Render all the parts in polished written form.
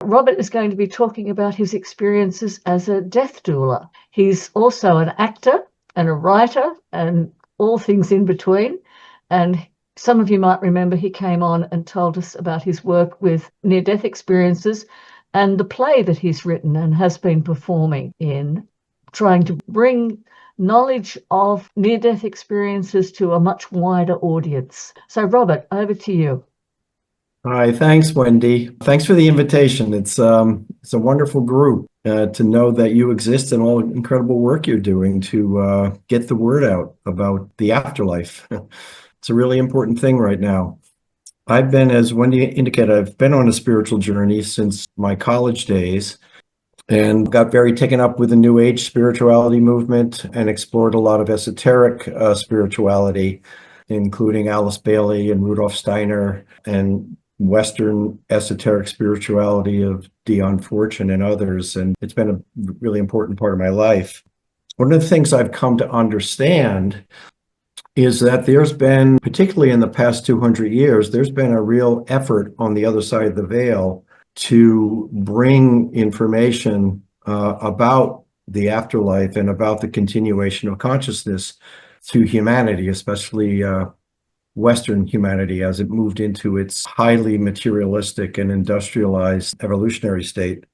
Robert is going to be talking about his experiences as a death doula. He's also an actor and a writer and all things in between. And some of you might remember he came on and told us about his work with near-death experiences and the play that he's written and has been performing in, trying to bring knowledge of near-death experiences to a much wider audience. So, Robert, over to you. Hi, thanks, Wendy. Thanks for the invitation. It's a wonderful group to know that you exist and all the incredible work you're doing to get the word out about the afterlife. It's a really important thing right now. I've been, as Wendy indicated, I've been on a spiritual journey since my college days and got very taken up with the New Age spirituality movement and explored a lot of esoteric spirituality, including Alice Bailey and Rudolf Steiner and Western esoteric spirituality of Dion Fortune and others. And it's been a really important part of my life. One of the things I've come to understand is that there's been, particularly in the past 200 years, there's been a real effort on the other side of the veil to bring information about the afterlife and about the continuation of consciousness to humanity, especially Western humanity, as it moved into its highly materialistic and industrialized evolutionary state.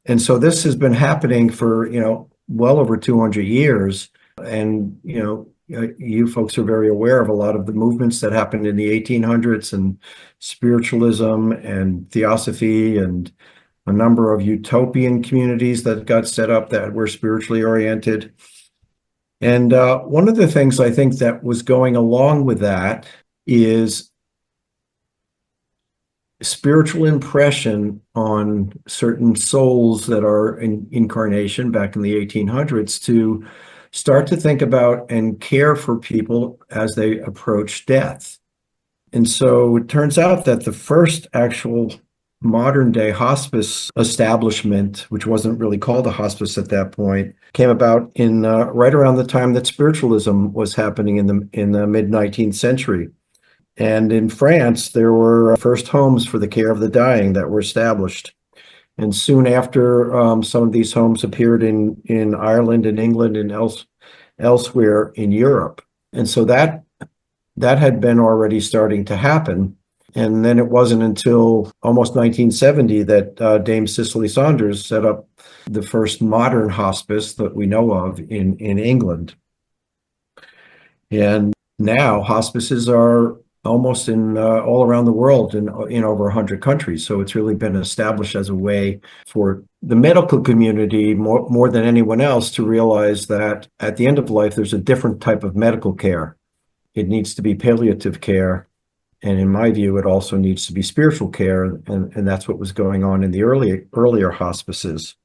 And so this has been happening for, well over 200 years. And, you folks are very aware of a lot of the movements that happened in the 1800s and spiritualism and theosophy and a number of utopian communities that got set up that were spiritually oriented. And one of the things I think that was going along with that is spiritual impression on certain souls that are in incarnation back in the 1800s to start to think about and care for people as they approach death. And so it turns out that the first actual modern day hospice establishment, which wasn't really called a hospice at that point, came about in right around the time that spiritualism was happening in the mid-19th century. And in France, there were first homes for the care of the dying that were established. And soon after, some of these homes appeared in Ireland and England and elsewhere in Europe. And so that had been already starting to happen. And then it wasn't until almost 1970 that Dame Cicely Saunders set up the first modern hospice that we know of in England. And now hospices are almost in all around the world in over 100 countries. So it's really been established as a way for the medical community more than anyone else to realize that at the end of life, there's a different type of medical care. It needs to be palliative care. And in my view, it also needs to be spiritual care. And that's what was going on in the earlier hospices.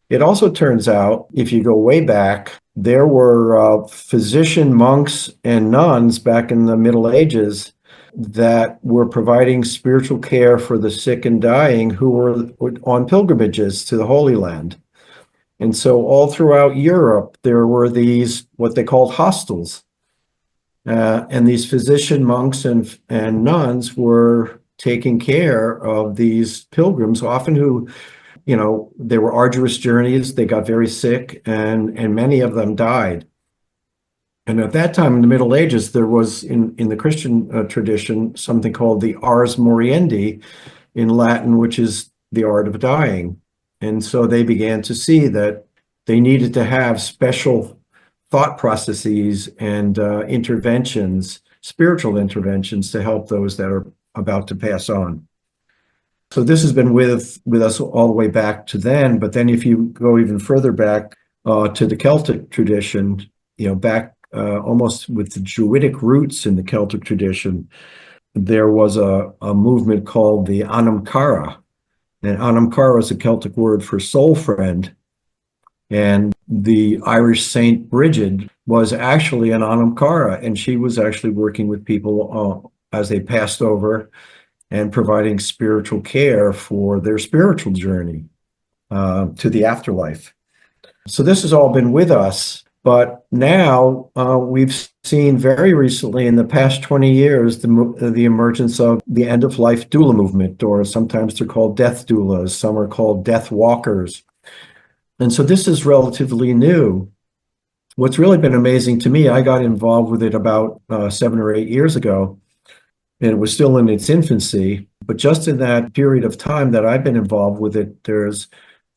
It also turns out, if you go way back, there were physician monks and nuns back in the Middle Ages that were providing spiritual care for the sick and dying who were on pilgrimages to the Holy Land. And so all throughout Europe, there were these, what they called hostels. And these physician monks and nuns were taking care of these pilgrims, often who, they were arduous journeys. They got very sick, and many of them died. And at that time in the Middle Ages, there was in the Christian tradition something called the ars moriendi in Latin, which is the art of dying. And so they began to see that they needed to have special thought processes and interventions, spiritual interventions, to help those that are about to pass on. So this has been with us all the way back to then. But then if you go even further back to the Celtic tradition, back almost with the Druidic roots in the Celtic tradition, there was a movement called the Anam Cara. And Anam Cara is a Celtic word for soul friend. And the Irish Saint Bridget was actually an Anam Cara, and she was actually working with people as they passed over and providing spiritual care for their spiritual journey to the afterlife. So this has all been with us But now we've seen very recently in the past 20 years the emergence of the end of life doula movement, or sometimes they're called death doulas, some are called death walkers. And so this is relatively new. What's really been amazing to me, I got involved with it about 7 or 8 years ago, and it was still in its infancy. But just in that period of time that I've been involved with it, there's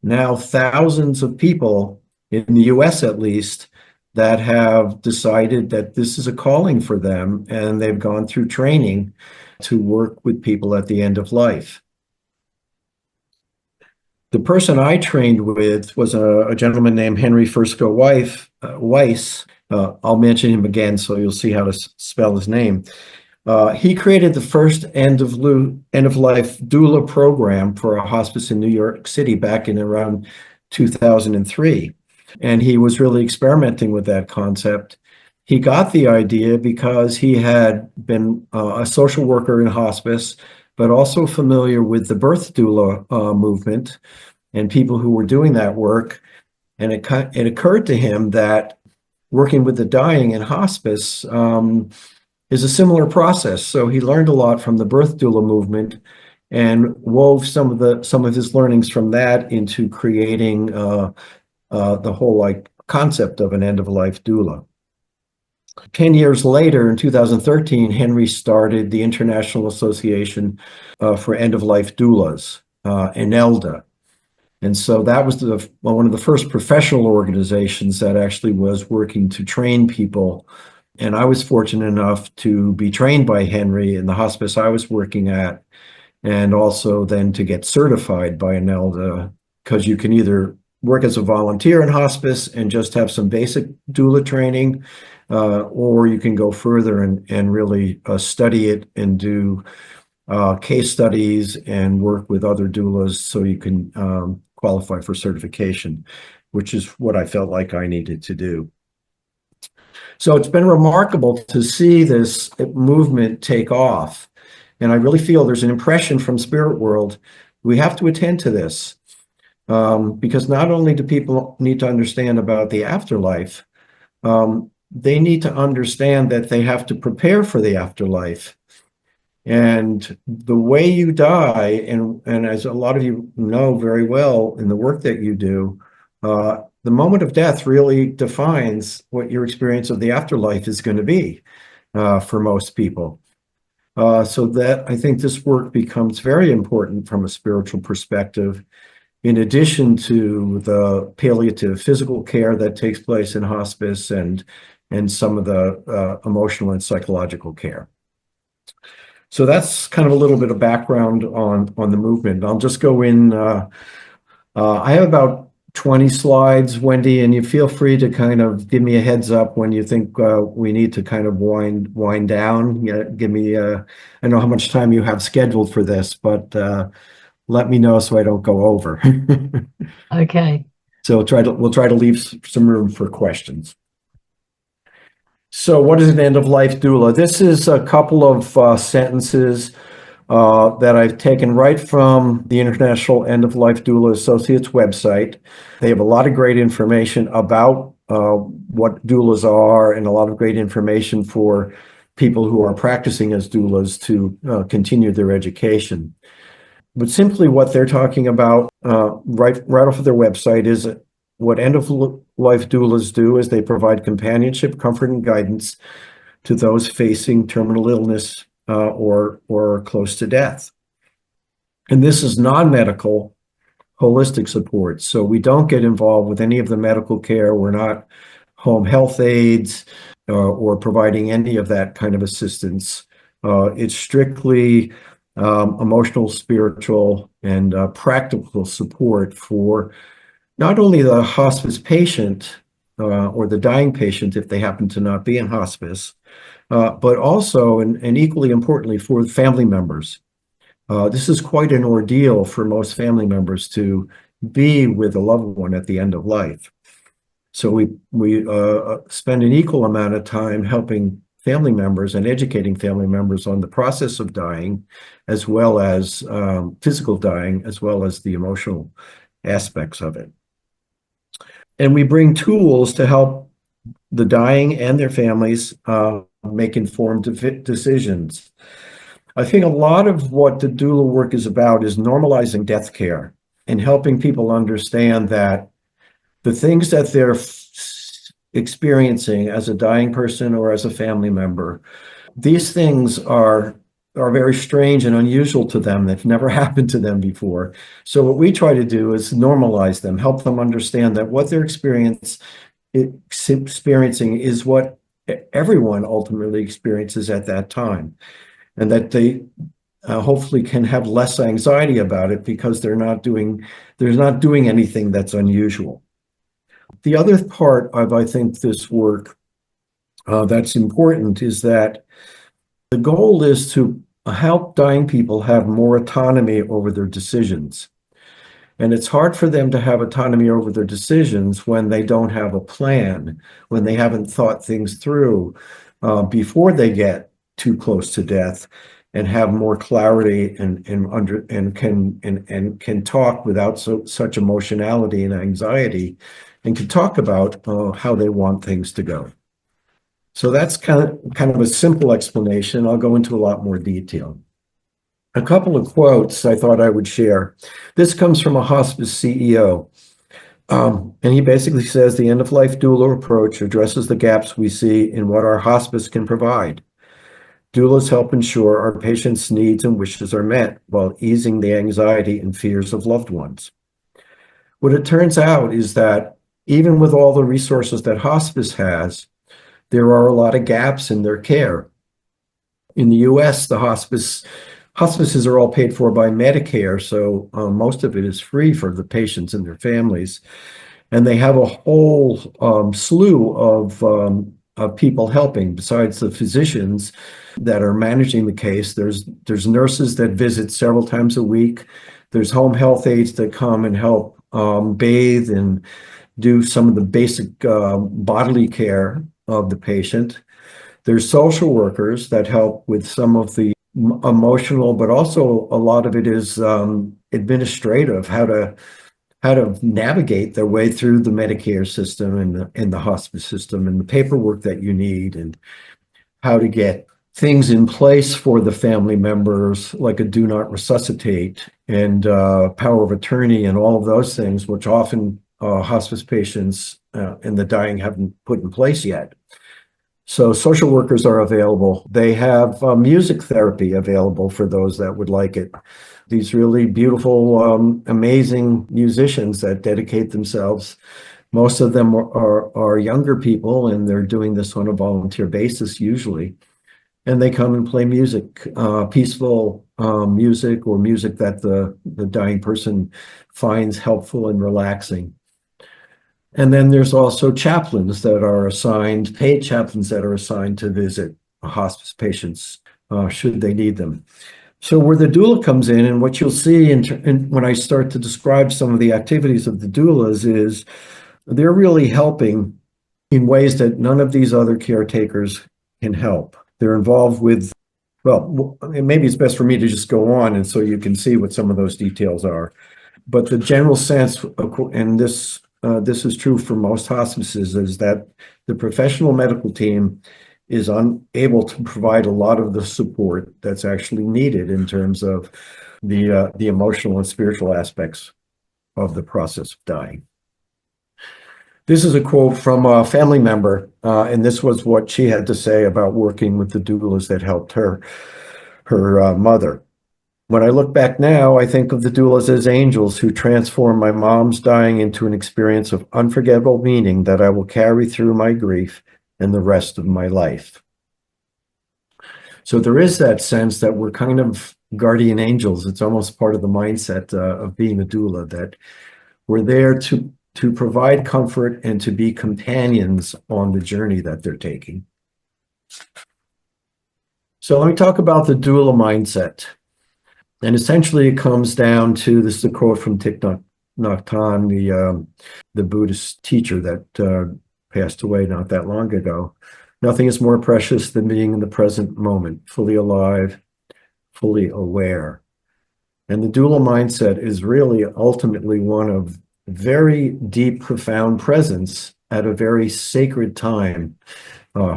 now thousands of people in the US at least that have decided that this is a calling for them, and they've gone through training to work with people at the end of life. The person I trained with was a gentleman named Henry Fursko Weiss. I'll mention him again so you'll see how to spell his name. He created the first end of life doula program for a hospice in New York City back in around 2003. And he was really experimenting with that concept. He got the idea because he had been a social worker in hospice, but also familiar with the birth doula movement and people who were doing that work. And it occurred to him that working with the dying in hospice is a similar process. So he learned a lot from the birth doula movement and wove some of his learnings from that into creating the whole concept of an end of life doula. 10 years later, in 2013, Henry started the International Association for End of Life Doulas, ENELDA. And so that was one of the first professional organizations that actually was working to train people. And I was fortunate enough to be trained by Henry in the hospice I was working at, and also then to get certified by ENELDA, because you can either work as a volunteer in hospice and just have some basic doula training, or you can go further and really study it and do case studies and work with other doulas so you can qualify for certification, which is what I felt like I needed to do. So it's been remarkable to see this movement take off. And I really feel there's an impression from spirit world. We have to attend to this. Because not only do people need to understand about the afterlife, they need to understand that they have to prepare for the afterlife. And the way you die, and as a lot of you know very well in the work that you do, the moment of death really defines what your experience of the afterlife is going to be for most people. So that I think this work becomes very important from a spiritual perspective, in addition to the palliative physical care that takes place in hospice and some of the emotional and psychological care. So that's kind of a little bit of background on the movement. I'll just go in. I have about 20 slides, Wendy, and you feel free to kind of give me a heads up when you think we need to kind of wind down. Give me, I know how much time you have scheduled for this, but let me know so I don't go over. Okay. So we'll try to leave some room for questions. So what is an end of life doula? This is a couple of sentences that I've taken right from the International End of Life Doula Associates website. They have a lot of great information about what doulas are, and a lot of great information for people who are practicing as doulas to continue their education. But simply what they're talking about right off of their website is what end of life doulas do is they provide companionship, comfort, and guidance to those facing terminal illness or close to death. And this is non-medical, holistic support. So we don't get involved with any of the medical care. We're not home health aides or providing any of that kind of assistance. It's strictly emotional, spiritual, and practical support for not only the hospice patient or the dying patient, if they happen to not be in hospice, but also, and equally importantly, for family members. This is quite an ordeal for most family members to be with a loved one at the end of life. So we spend an equal amount of time helping family members and educating family members on the process of dying, as well as physical dying, as well as the emotional aspects of it. And we bring tools to help the dying and their families make informed decisions. I think a lot of what the doula work is about is normalizing death care and helping people understand that the things that they're experiencing as a dying person or as a family member, these things are very strange and unusual to them. They've never happened to them before. So what we try to do is normalize them, help them understand that what they're experiencing is what everyone ultimately experiences at that time, and that they hopefully can have less anxiety about it because they're not doing anything that's unusual. The other part of, I think, this work that's important is that the goal is to help dying people have more autonomy over their decisions. And it's hard for them to have autonomy over their decisions when they don't have a plan, when they haven't thought things through before they get too close to death, and have more clarity and can talk without such emotionality and anxiety, and can talk about how they want things to go. So that's kind of a simple explanation. I'll go into a lot more detail. A couple of quotes I thought I would share. This comes from a hospice CEO. And he basically says the end-of-life doula approach addresses the gaps we see in what our hospice can provide. Doulas help ensure our patients' needs and wishes are met while easing the anxiety and fears of loved ones. What it turns out is that even with all the resources that hospice has, there are a lot of gaps in their care. In the US, the hospices are all paid for by Medicare, so most of it is free for the patients and their families. And they have a whole slew of people helping besides the physicians that are managing the case. There's nurses that visit several times a week. There's home health aides that come and help bathe and do some of the basic bodily care of the patient. There's social workers that help with some of the emotional, but also a lot of it is administrative, how to navigate their way through the Medicare system and the hospice system and the paperwork that you need, and how to get things in place for the family members, like a do not resuscitate and power of attorney and all of those things, which often hospice patients and the dying haven't put in place yet. So social workers are available. They have music therapy available for those that would like it. These really beautiful, amazing musicians that dedicate themselves. Most of them are younger people, and they're doing this on a volunteer basis usually. And they come and play music, peaceful music, or music that the dying person finds helpful and relaxing. And then there's also chaplains that are assigned, paid chaplains that are assigned to visit hospice patients should they need them. So where the doula comes in, and what you'll see when I start to describe some of the activities of the doulas, is they're really helping in ways that none of these other caretakers can help. They're involved with, well, maybe it's best for me to just go on and so you can see what some of those details are. But the general sense, and this is true for most hospices, is that the professional medical team is unable to provide a lot of the support that's actually needed in terms of the emotional and spiritual aspects of the process of dying. This is a quote from a family member, and this was what she had to say about working with the doulas that helped her mother. When I look back now, I think of the doulas as angels who transformed my mom's dying into an experience of unforgettable meaning that I will carry through my grief and the rest of my life. So there is that sense that we're kind of guardian angels. It's almost part of the mindset of being a doula, that we're there to provide comfort and to be companions on the journey that they're taking. So let me talk about the doula mindset. And essentially it comes down to, this is a quote from Thich Nhat Hanh, the Buddhist teacher that passed away not that long ago. Nothing is more precious than being in the present moment, fully alive, fully aware. And the doula mindset is really ultimately one of very deep, profound presence at a very sacred time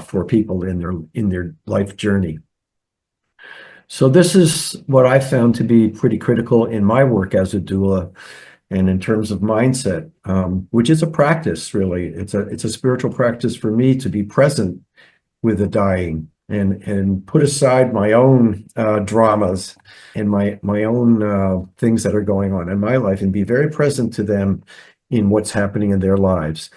for people in their life journey. So this is what I found to be pretty critical in my work as a doula, and in terms of mindset, which is a practice, really. It's a spiritual practice for me to be present with the dying and put aside my own dramas and my own things that are going on in my life and be very present to them in what's happening in their lives.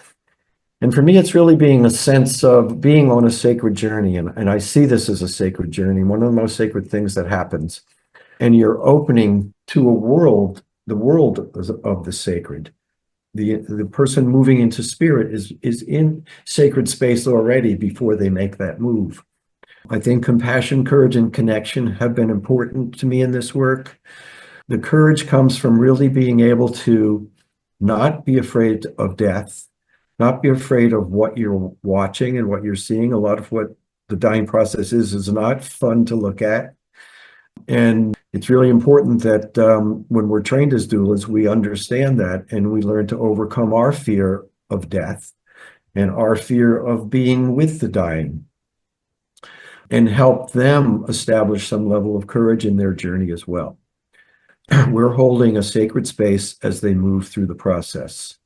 And for me, it's really being a sense of being on a sacred journey. And I see this as a sacred journey, one of the most sacred things that happens. And you're opening to a world, the world of the sacred. The person moving into spirit is in sacred space already before they make that move. I think compassion, courage, and connection have been important to me in this work. The courage comes from really being able to not be afraid of death, not be afraid of what you're watching and what you're seeing. A lot of what the dying process is not fun to look at. And it's really important that when we're trained as doulas, we understand that and we learn to overcome our fear of death and our fear of being with the dying and help them establish some level of courage in their journey as well. We're holding a sacred space as they move through the process.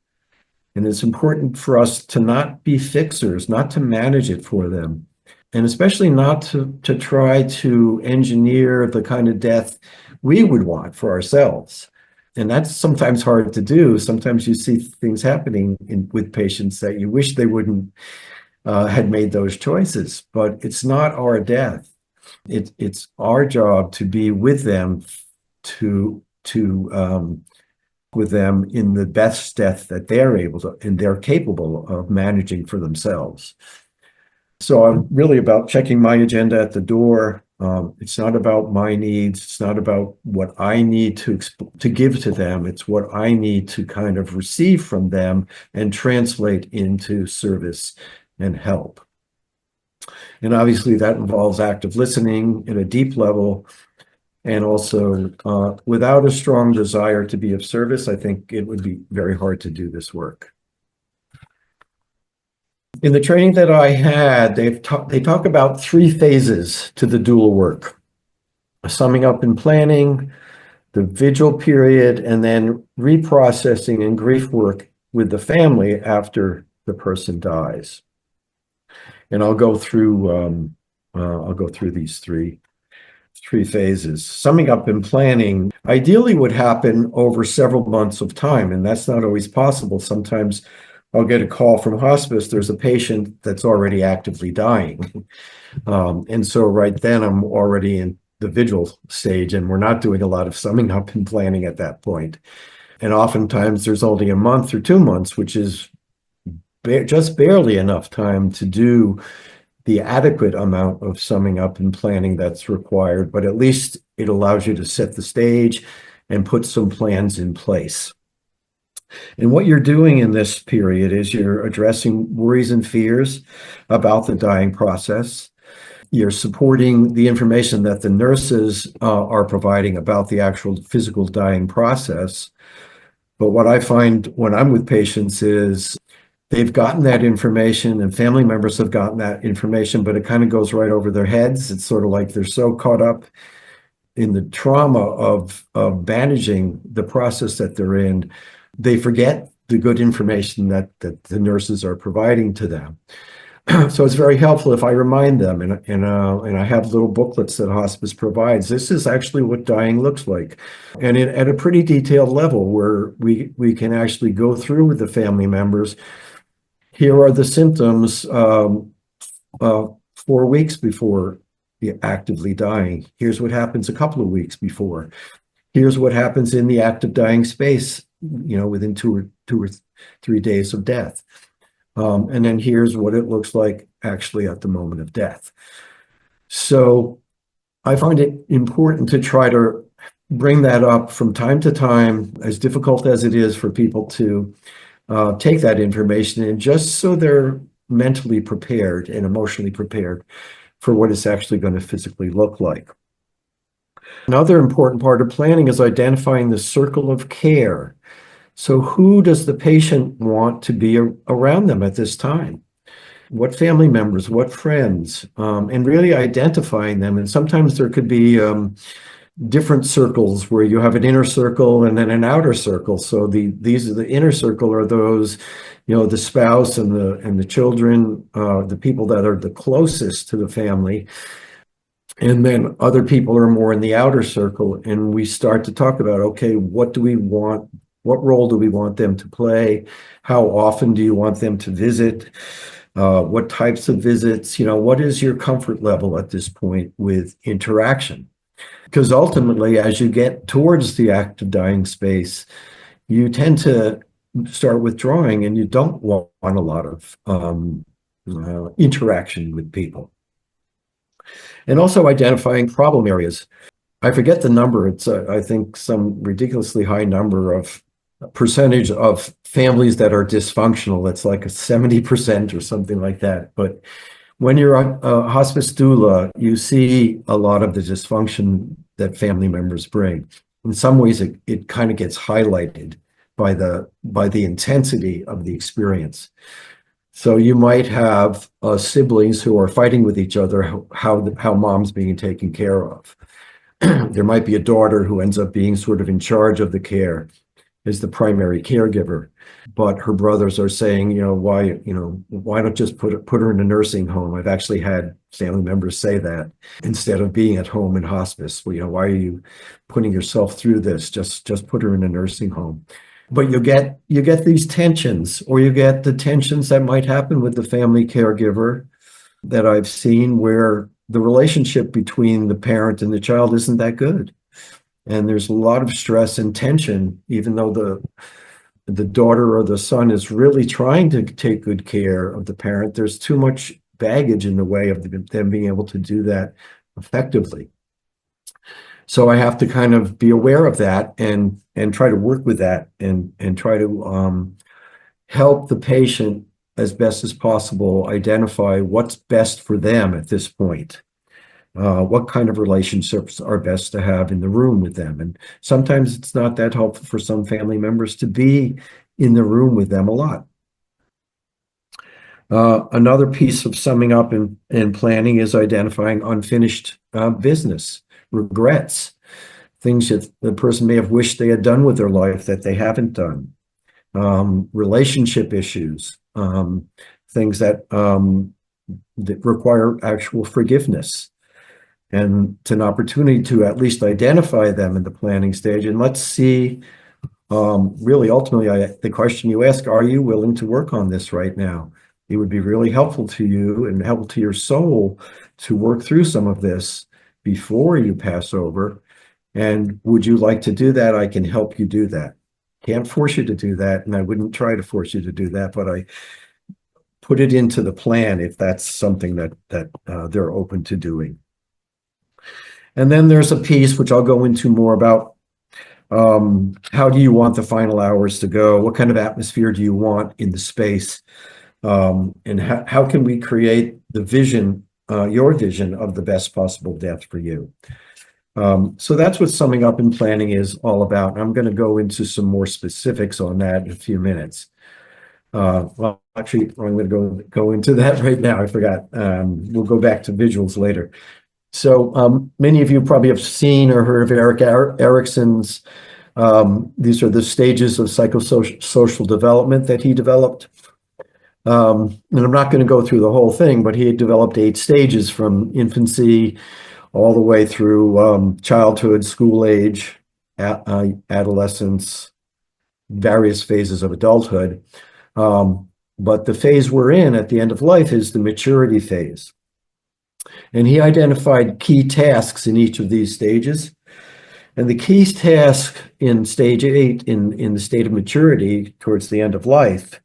And it's important for us to not be fixers, not to manage it for them, and especially not to try to engineer the kind of death we would want for ourselves. And that's sometimes hard to do. Sometimes you see things happening with patients that you wish they wouldn't had made those choices, but it's not our death. It's our job to be with them, with them in the best death that they're able to, and they're capable of managing for themselves. So I'm really about checking my agenda at the door. It's not about my needs. It's not about what I need to give to them. It's what I need to kind of receive from them and translate into service and help. And obviously that involves active listening at a deep level. And also, without a strong desire to be of service, I think it would be very hard to do this work. In the training that I had, they talk about 3 phases to the doula work: summing up and planning, the vigil period, and then reprocessing and grief work with the family after the person dies. And I'll go through these three phases. Summing up and planning ideally would happen over several months of time, and that's not always possible. Sometimes I'll get a call from hospice, there's a patient that's already actively dying. And so right then I'm already in the vigil stage, and we're not doing a lot of summing up and planning at that point. And oftentimes there's only a month or 2 months, which is just barely enough time to do the adequate amount of summing up and planning that's required, but at least it allows you to set the stage and put some plans in place. And what you're doing in this period is you're addressing worries and fears about the dying process. You're supporting the information that the nurses are providing about the actual physical dying process. But what I find when I'm with patients is they've gotten that information and family members have gotten that information, but it kind of goes right over their heads. It's sort of like they're so caught up in the trauma of managing the process that they're in, they forget the good information that the nurses are providing to them. So it's very helpful if I remind them, and I have little booklets that hospice provides. This is actually what dying looks like, and at a pretty detailed level where we can actually go through with the family members. Here are the symptoms 4 weeks before you're actively dying. Here's what happens a couple of weeks before. Here's what happens in the active dying space, within 2 or 3 days of death. And then here's what it looks like actually at the moment of death. So I find it important to try to bring that up from time to time, as difficult as it is for people to take that information, and just so they're mentally prepared and emotionally prepared for what it's actually going to physically look like. Another important part of planning is identifying the circle of care So who does the patient want to be around them at this time? What family members, what friends, and really identifying them. And sometimes there could be different circles where you have an inner circle and then an outer circle. So these are the inner circle are those, the spouse and the children, the people that are the closest to the family. And then other people are more in the outer circle, and we start to talk about, okay, what do we want? What role do we want them to play? How often do you want them to visit? What types of visits? What is your comfort level at this point with interaction? Because ultimately, as you get towards the active dying space, you tend to start withdrawing, and you don't want a lot of interaction with people. And also identifying problem areas. I forget the number. It's, I think, some ridiculously high number of percentage of families that are dysfunctional. It's like a 70% or something like that. But when you're a hospice doula, you see a lot of the dysfunction that family members bring. In some ways, it kind of gets highlighted by the intensity of the experience. So you might have siblings who are fighting with each other, how mom's being taken care of. There might be a daughter who ends up being sort of in charge of the care, is the primary caregiver, but her brothers are saying, why don't just put her in a nursing home? I've actually had family members say that instead of being at home in hospice. Well, why are you putting yourself through this? Just put her in a nursing home. But you get these tensions, or you get the tensions that might happen with the family caregiver that I've seen, where the relationship between the parent and the child isn't that good. And there's a lot of stress and tension, even though the daughter or the son is really trying to take good care of the parent. There's too much baggage in the way of them being able to do that effectively. So I have to kind of be aware of that and try to work with that and try to help the patient as best as possible identify what's best for them at this point. What kind of relationships are best to have in the room with them. And sometimes it's not that helpful for some family members to be in the room with them a lot. Another piece of summing up and planning is identifying unfinished business, regrets, things that the person may have wished they had done with their life that they haven't done, relationship issues, things that require actual forgiveness. And it's an opportunity to at least identify them in the planning stage. And let's see, really, ultimately, the question you ask, are you willing to work on this right now? It would be really helpful to you and helpful to your soul to work through some of this before you pass over. And would you like to do that? I can help you do that. Can't force you to do that, and I wouldn't try to force you to do that, but I put it into the plan if that's something that they're open to doing. And then there's a piece which I'll go into more about. How do you want the final hours to go? What kind of atmosphere do you want in the space? And how can we create the vision, your vision of the best possible death for you? So that's what summing up and planning is all about. I'm going to go into some more specifics on that in a few minutes. Well, actually, I'm going to go into that right now. I forgot. We'll go back to visuals later. So many of you probably have seen or heard of Erik Erikson's. These are the stages of psychosocial development that he developed. And I'm not going to go through the whole thing, but he had developed 8 stages from infancy all the way through childhood, school age, adolescence, various phases of adulthood. But the phase we're in at the end of life is the maturity phase. And he identified key tasks in each of these stages. And the key task in stage 8, in the state of maturity towards the end of life,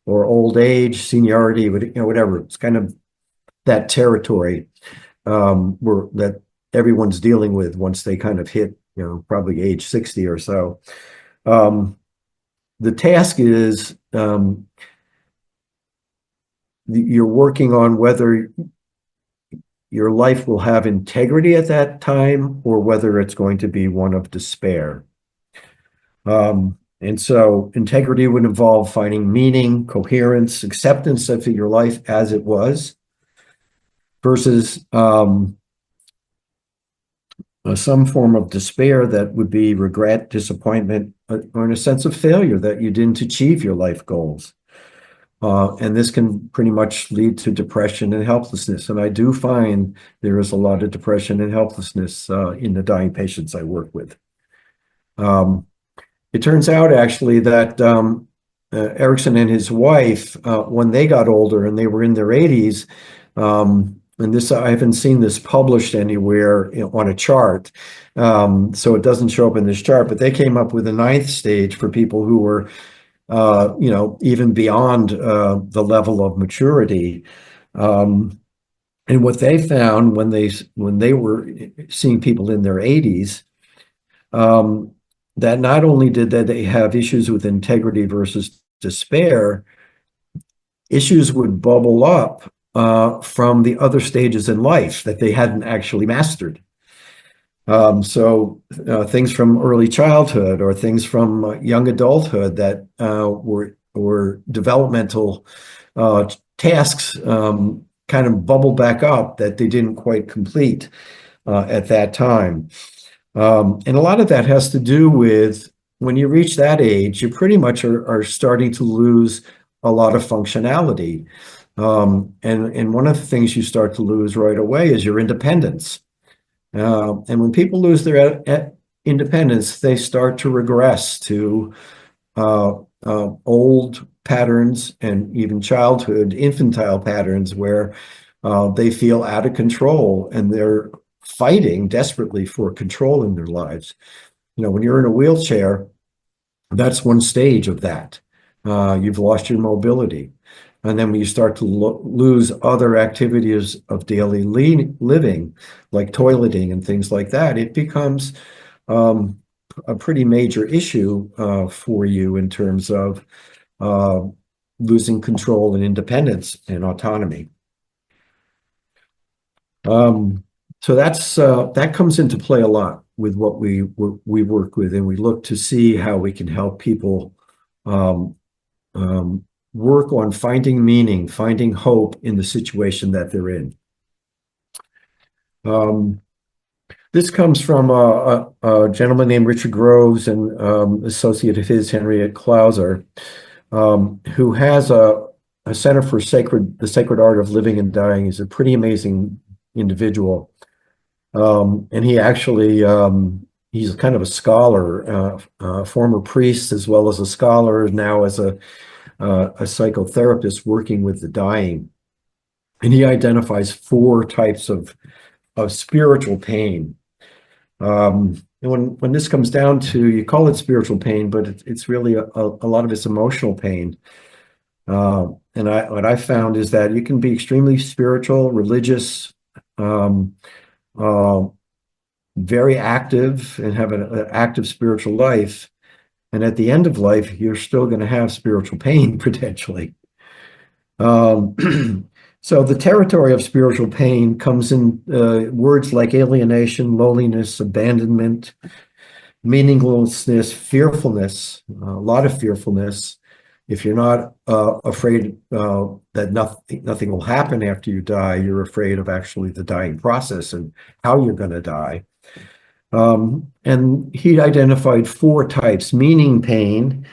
or old age, seniority, whatever, it's kind of that territory that everyone's dealing with once they kind of hit, probably age 60 or so. The task is you're working on whether your life will have integrity at that time or whether it's going to be one of despair. And so integrity would involve finding meaning, coherence, acceptance of your life as it was, versus some form of despair that would be regret, disappointment, or a sense of failure that you didn't achieve your life goals. And this can pretty much lead to depression and helplessness. And I do find there is a lot of depression and helplessness in the dying patients I work with. It turns out actually that Erickson and his wife, when they got older and they were in their 80s, and this, I haven't seen this published anywhere on a chart, so it doesn't show up in this chart, but they came up with a 9th stage for people who were, even beyond the level of maturity. And what they found when they were seeing people in their 80s, that not only did they have issues with integrity versus despair, issues would bubble up from the other stages in life that they hadn't actually mastered. So things from early childhood or things from young adulthood that were developmental tasks kind of bubble back up that they didn't quite complete at that time. And a lot of that has to do with when you reach that age, you pretty much are starting to lose a lot of functionality. And one of the things you start to lose right away is your independence. And when people lose their independence, they start to regress to old patterns and even childhood, infantile patterns where they feel out of control and they're fighting desperately for control in their lives. When you're in a wheelchair, that's one stage of that. You've lost your mobility. And then when you start to lose other activities of daily living, like toileting and things like that, it becomes a pretty major issue for you in terms of losing control and independence and autonomy. So that comes into play a lot with what we work with, and we look to see how we can help people work on finding meaning, finding hope in the situation that they're in. This comes from a gentleman named Richard Groves and associate of his, Henriette Clauser, who has a Center for the Sacred Art of Living and Dying. He's a pretty amazing individual. And he actually, he's kind of a scholar, former priest as well as a scholar, now as a psychotherapist working with the dying. And he identifies 4 types of spiritual pain. And when this comes down to, you call it spiritual pain, but it's really a lot of it's emotional pain. And what I found is that you can be extremely spiritual, religious, very active and have an active spiritual life. And at the end of life, you're still going to have spiritual pain potentially. So the territory of spiritual pain comes in words like alienation, loneliness, abandonment, meaninglessness, fearfulness, a lot of fearfulness. If you're not afraid that nothing will happen after you die, you're afraid of actually the dying process and how you're going to die. And he identified 4 types. Meaning pain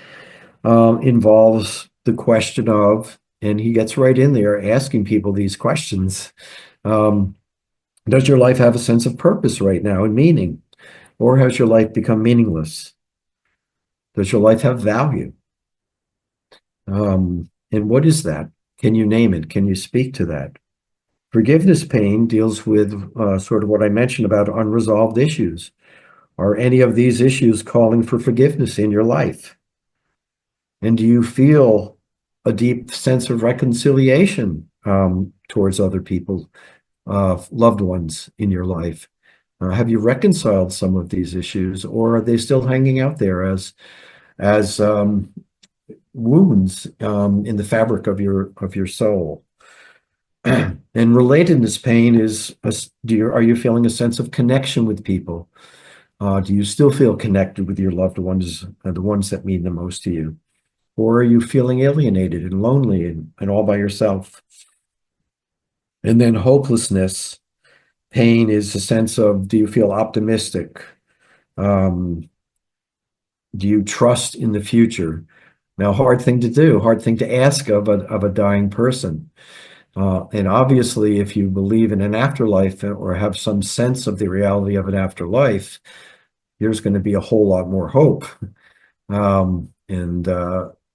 involves the question of, and he gets right in there asking people these questions. Does your life have a sense of purpose right now and meaning? Or has your life become meaningless? Does your life have value? And what is that? Can you name it? Can you speak to that? Forgiveness pain deals with sort of what I mentioned about unresolved issues. Are any of these issues calling for forgiveness in your life? And do you feel a deep sense of reconciliation towards other people, loved ones in your life? Have you reconciled some of these issues, or are they still hanging out there as wounds in the fabric of your soul? And relatedness pain is, are you feeling a sense of connection with people? Do you still feel connected with your loved ones, the ones that mean the most to you? Or are you feeling alienated and lonely and all by yourself? And then hopelessness, pain is a sense of, do you feel optimistic? Do you trust in the future? Now, hard thing to do, hard thing to ask of a dying person. And obviously, if you believe in an afterlife or have some sense of the reality of an afterlife, there's going to be a whole lot more hope. And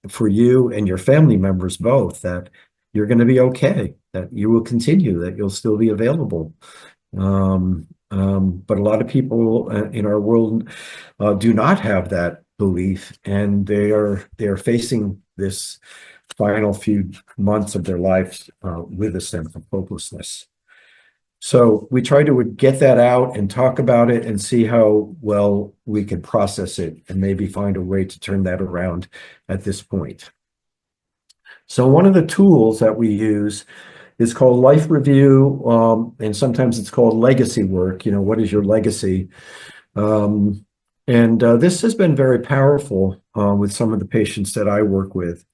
for you and your family members both, that you're going to be okay, that you will continue, that you'll still be available. But a lot of people in our world do not have that belief, and they're facing this final few months of their lives with a sense of hopelessness. So we try to get that out and talk about it and see how well we can process it and maybe find a way to turn that around at this point. So one of the tools that we use is called life review, and sometimes it's called legacy work. You know, what is your legacy? This has been very powerful with some of the patients that I work with.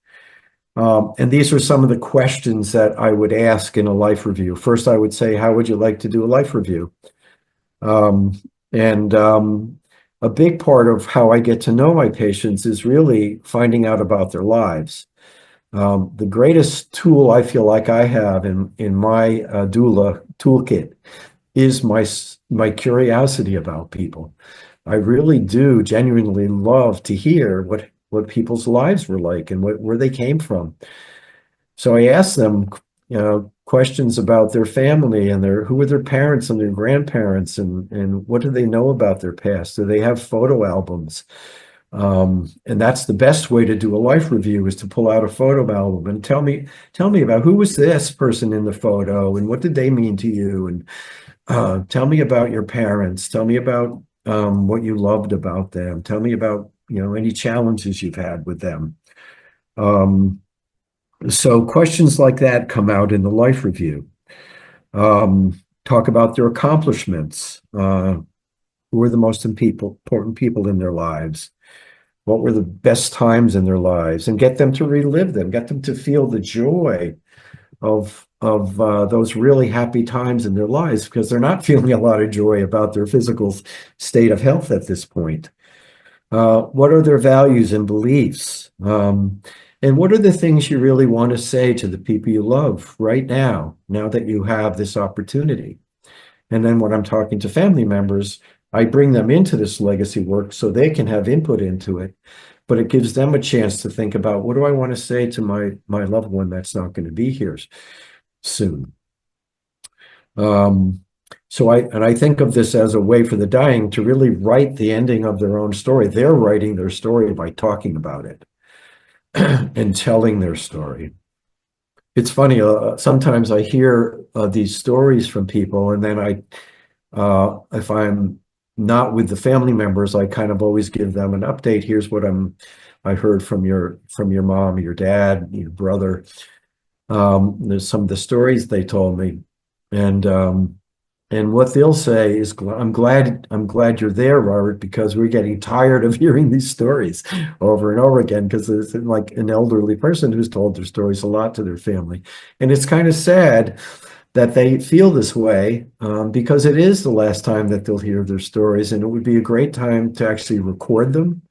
And these are some of the questions that I would ask in a life review. First, I would say, how would you like to do a life review? A big part of how I get to know my patients is really finding out about their lives. The greatest tool I feel like I have in my doula toolkit is my curiosity about people. I really do genuinely love to hear what people's lives were like and where they came from. So I ask them, questions about their family and who were their parents and their grandparents, and what do they know about their past? Do they have photo albums? And that's the best way to do a life review, is to pull out a photo album and tell me about who was this person in the photo and what did they mean to you, and tell me about your parents. Tell me about what you loved about them. Tell me about any challenges you've had with them. So questions like that come out in the life review. Talk about their accomplishments. Who were the most important people in their lives? What were the best times in their lives? And get them to relive them, get them to feel the joy of those really happy times in their lives, because they're not feeling a lot of joy about their physical state of health at this point. What are their values and beliefs? And what are the things you really want to say to the people you love right now that you have this opportunity? And then when I'm talking to family members, I bring them into this legacy work so they can have input into it, but it gives them a chance to think about, what do I want to say to my loved one that's not going to be here soon? So I think of this as a way for the dying to really write the ending of their own story. They're writing their story by talking about it and telling their story. It's funny, sometimes I hear these stories from people, and then if I'm not with the family members, I kind of always give them an update. Here's what I heard from your mom, your dad, your brother. There's some of the stories they told me, and what they'll say is, I'm glad you're there, Robert, because we're getting tired of hearing these stories over and over again, because it's like an elderly person who's told their stories a lot to their family. And it's kind of sad that they feel this way, because it is the last time that they'll hear their stories, and it would be a great time to actually record them.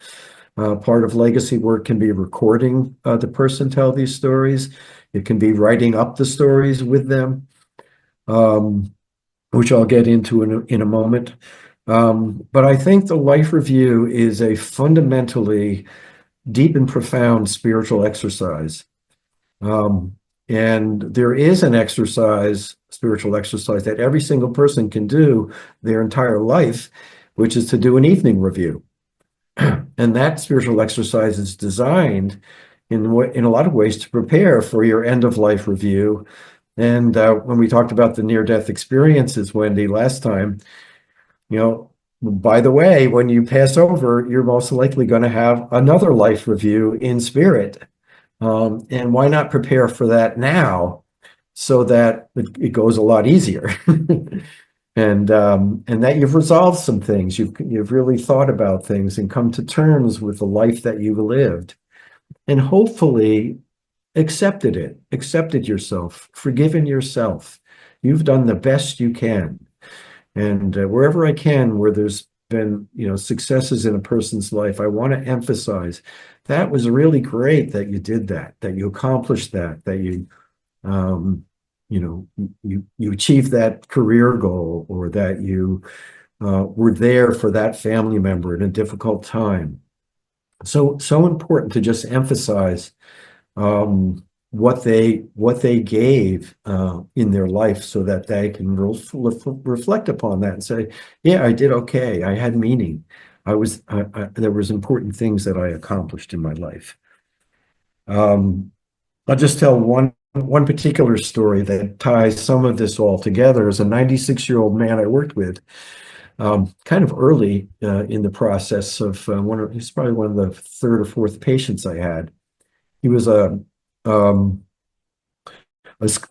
Part of legacy work can be recording the person tell these stories. It can be writing up the stories with them, which I'll get into in a moment. But I think the life review is a fundamentally deep and profound spiritual exercise. And there is an spiritual exercise that every single person can do their entire life, which is to do an evening review. And that spiritual exercise is designed in a lot of ways to prepare for your end of life review. And when we talked about the near-death experiences, Wendy, last time, by the way, when you pass over, you're most likely going to have another life review in spirit. And why not prepare for that now, so that it goes a lot easier? and that you've resolved some things. You've really thought about things and come to terms with the life that you've lived, and hopefully accepted yourself, forgiven yourself. You've done the best you can. And wherever I can, where there's been, successes in a person's life, I want to emphasize that was really great that you did that, that you accomplished that, that you achieved that career goal, or that you were there for that family member in a difficult time. So important to just emphasize what they gave in their life, so that they can reflect upon that and say, yeah, I did okay. I had meaning. There was important things that I accomplished in my life. I'll just tell one particular story that ties some of this all together. As a 96-year-old man I worked with, kind of early in the process of he's probably one of the third or fourth patients I had. He was a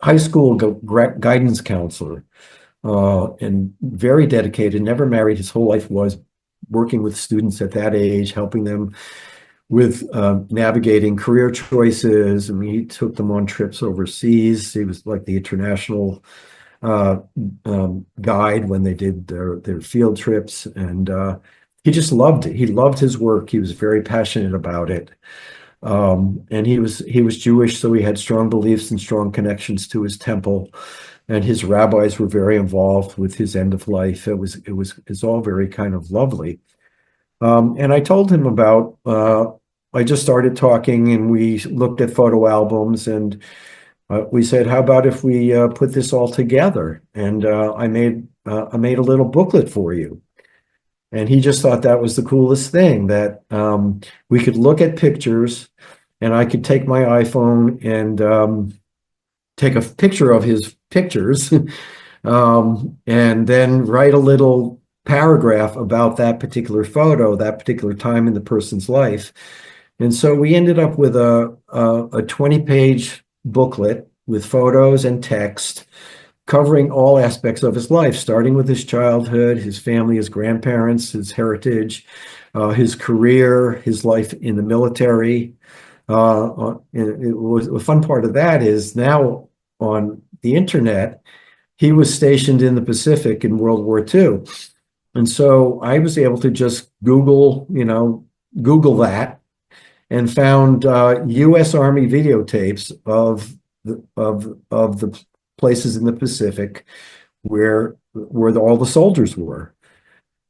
high school guidance counselor, and very dedicated, never married. His whole life was working with students at that age, helping them with navigating career choices. I mean, he took them on trips overseas. He was like the international guide when they did their field trips, and he just loved it. He loved his work. He was very passionate about it. And he was Jewish, so he had strong beliefs and strong connections to his temple, and his rabbis were very involved with his end of life. It's all very kind of lovely. And I told him about, I just started talking, and we looked at photo albums, and we said, how about if we put this all together? And I made a little booklet for you. And he just thought that was the coolest thing, that we could look at pictures, and I could take my iPhone and take a picture of his pictures, and then write a little paragraph about that particular photo, that particular time in the person's life. And so we ended up with a 20-page booklet with photos and text covering all aspects of his life, starting with his childhood, his family, his grandparents, his heritage, his career, his life in the military. The fun part of that is, now on the internet, he was stationed in the Pacific in World War II. And so I was able to just Google that, and found U.S. Army videotapes of the places in the Pacific where all the soldiers were.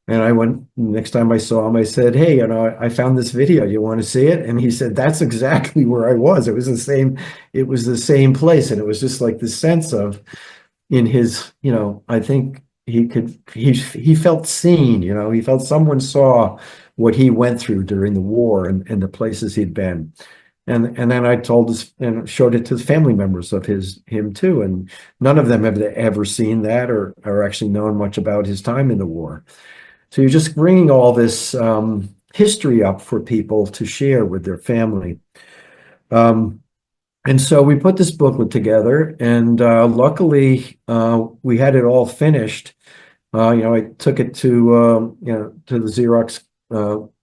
And I went, next time I saw him, I said, hey, I found this video. You want to see it? And he said, that's exactly where I was. It was the same place. And it was just like the sense of, in his, I think he felt seen, he felt someone saw what he went through during the war, and the places he'd been. And then I told us and showed it to the family members of him too. And none of them have ever seen that, or actually known much about his time in the war. So you're just bringing all this history up for people to share with their family. And so we put this booklet together, and luckily we had it all finished. I took it to the Xerox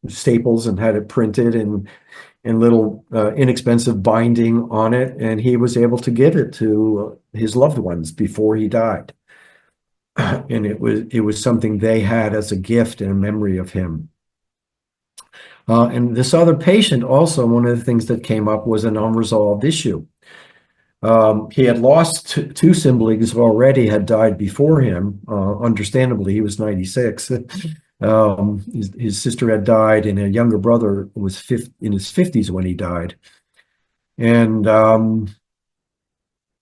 Staples and had it printed in little inexpensive binding on it, and he was able to give it to his loved ones before he died. And it was something they had as a gift and a memory of him. And this other patient, also, one of the things that came up was an unresolved issue. He had lost two siblings already, had died before him. Understandably, he was 96. His sister had died, and a younger brother was in his 50s when he died. And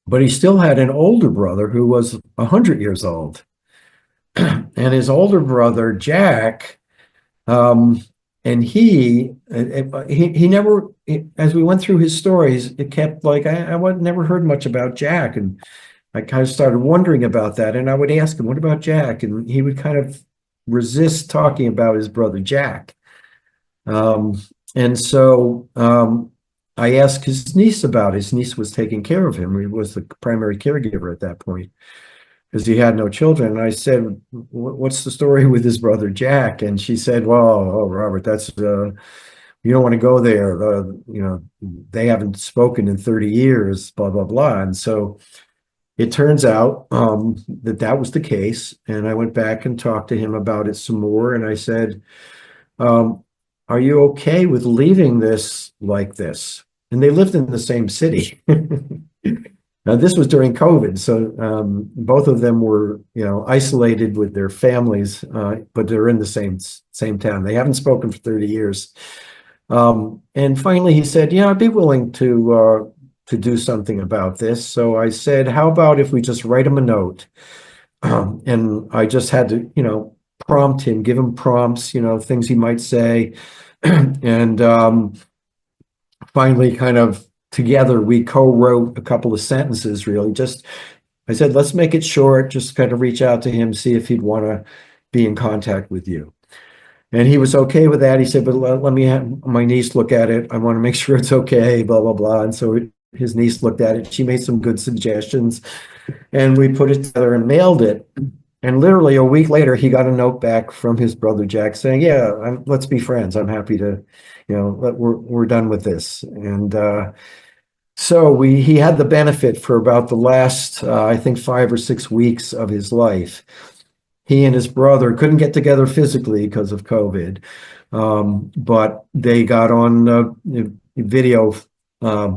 but he still had an older brother who was 100 years old. And his older brother, Jack, and he never, as we went through his stories, it kept like, I never heard much about Jack. And I kind of started wondering about that. And I would ask him, what about Jack? And he would kind of resist talking about his brother, Jack. And so I asked his niece about it. His niece was taking care of him. He was the primary caregiver at that point. because he had no children. And I said, what's the story with his brother Jack? And she said, well, oh, Robert, that's you don't want to go there. They haven't spoken in 30 years, blah, blah, blah. And so it turns out that was the case. And I went back and talked to him about it some more. And I said, are you okay with leaving this like this? And they lived in the same city. Now, this was during COVID, so both of them were, isolated with their families, but they're in the same town. They haven't spoken for 30 years. And finally, he said, "Yeah, I'd be willing to do something about this." So I said, "How about if we just write him a note?" And I just had to, prompt him, give him prompts, things he might say, and finally, kind of together, we co-wrote a couple of sentences. Really, I said, "Let's make it short. Just kind of reach out to him, see if he'd want to be in contact with you." And he was okay with that. He said, "But let me have my niece look at it. I want to make sure it's okay, blah, blah, blah." And so his niece looked at it. She made some good suggestions, and we put it together and mailed it. And literally a week later, he got a note back from his brother Jack saying, "Yeah, let's be friends. I'm happy to, we're done with this." And so he had the benefit for about the last, I think, 5 or 6 weeks of his life. He and his brother couldn't get together physically because of COVID, but they got on video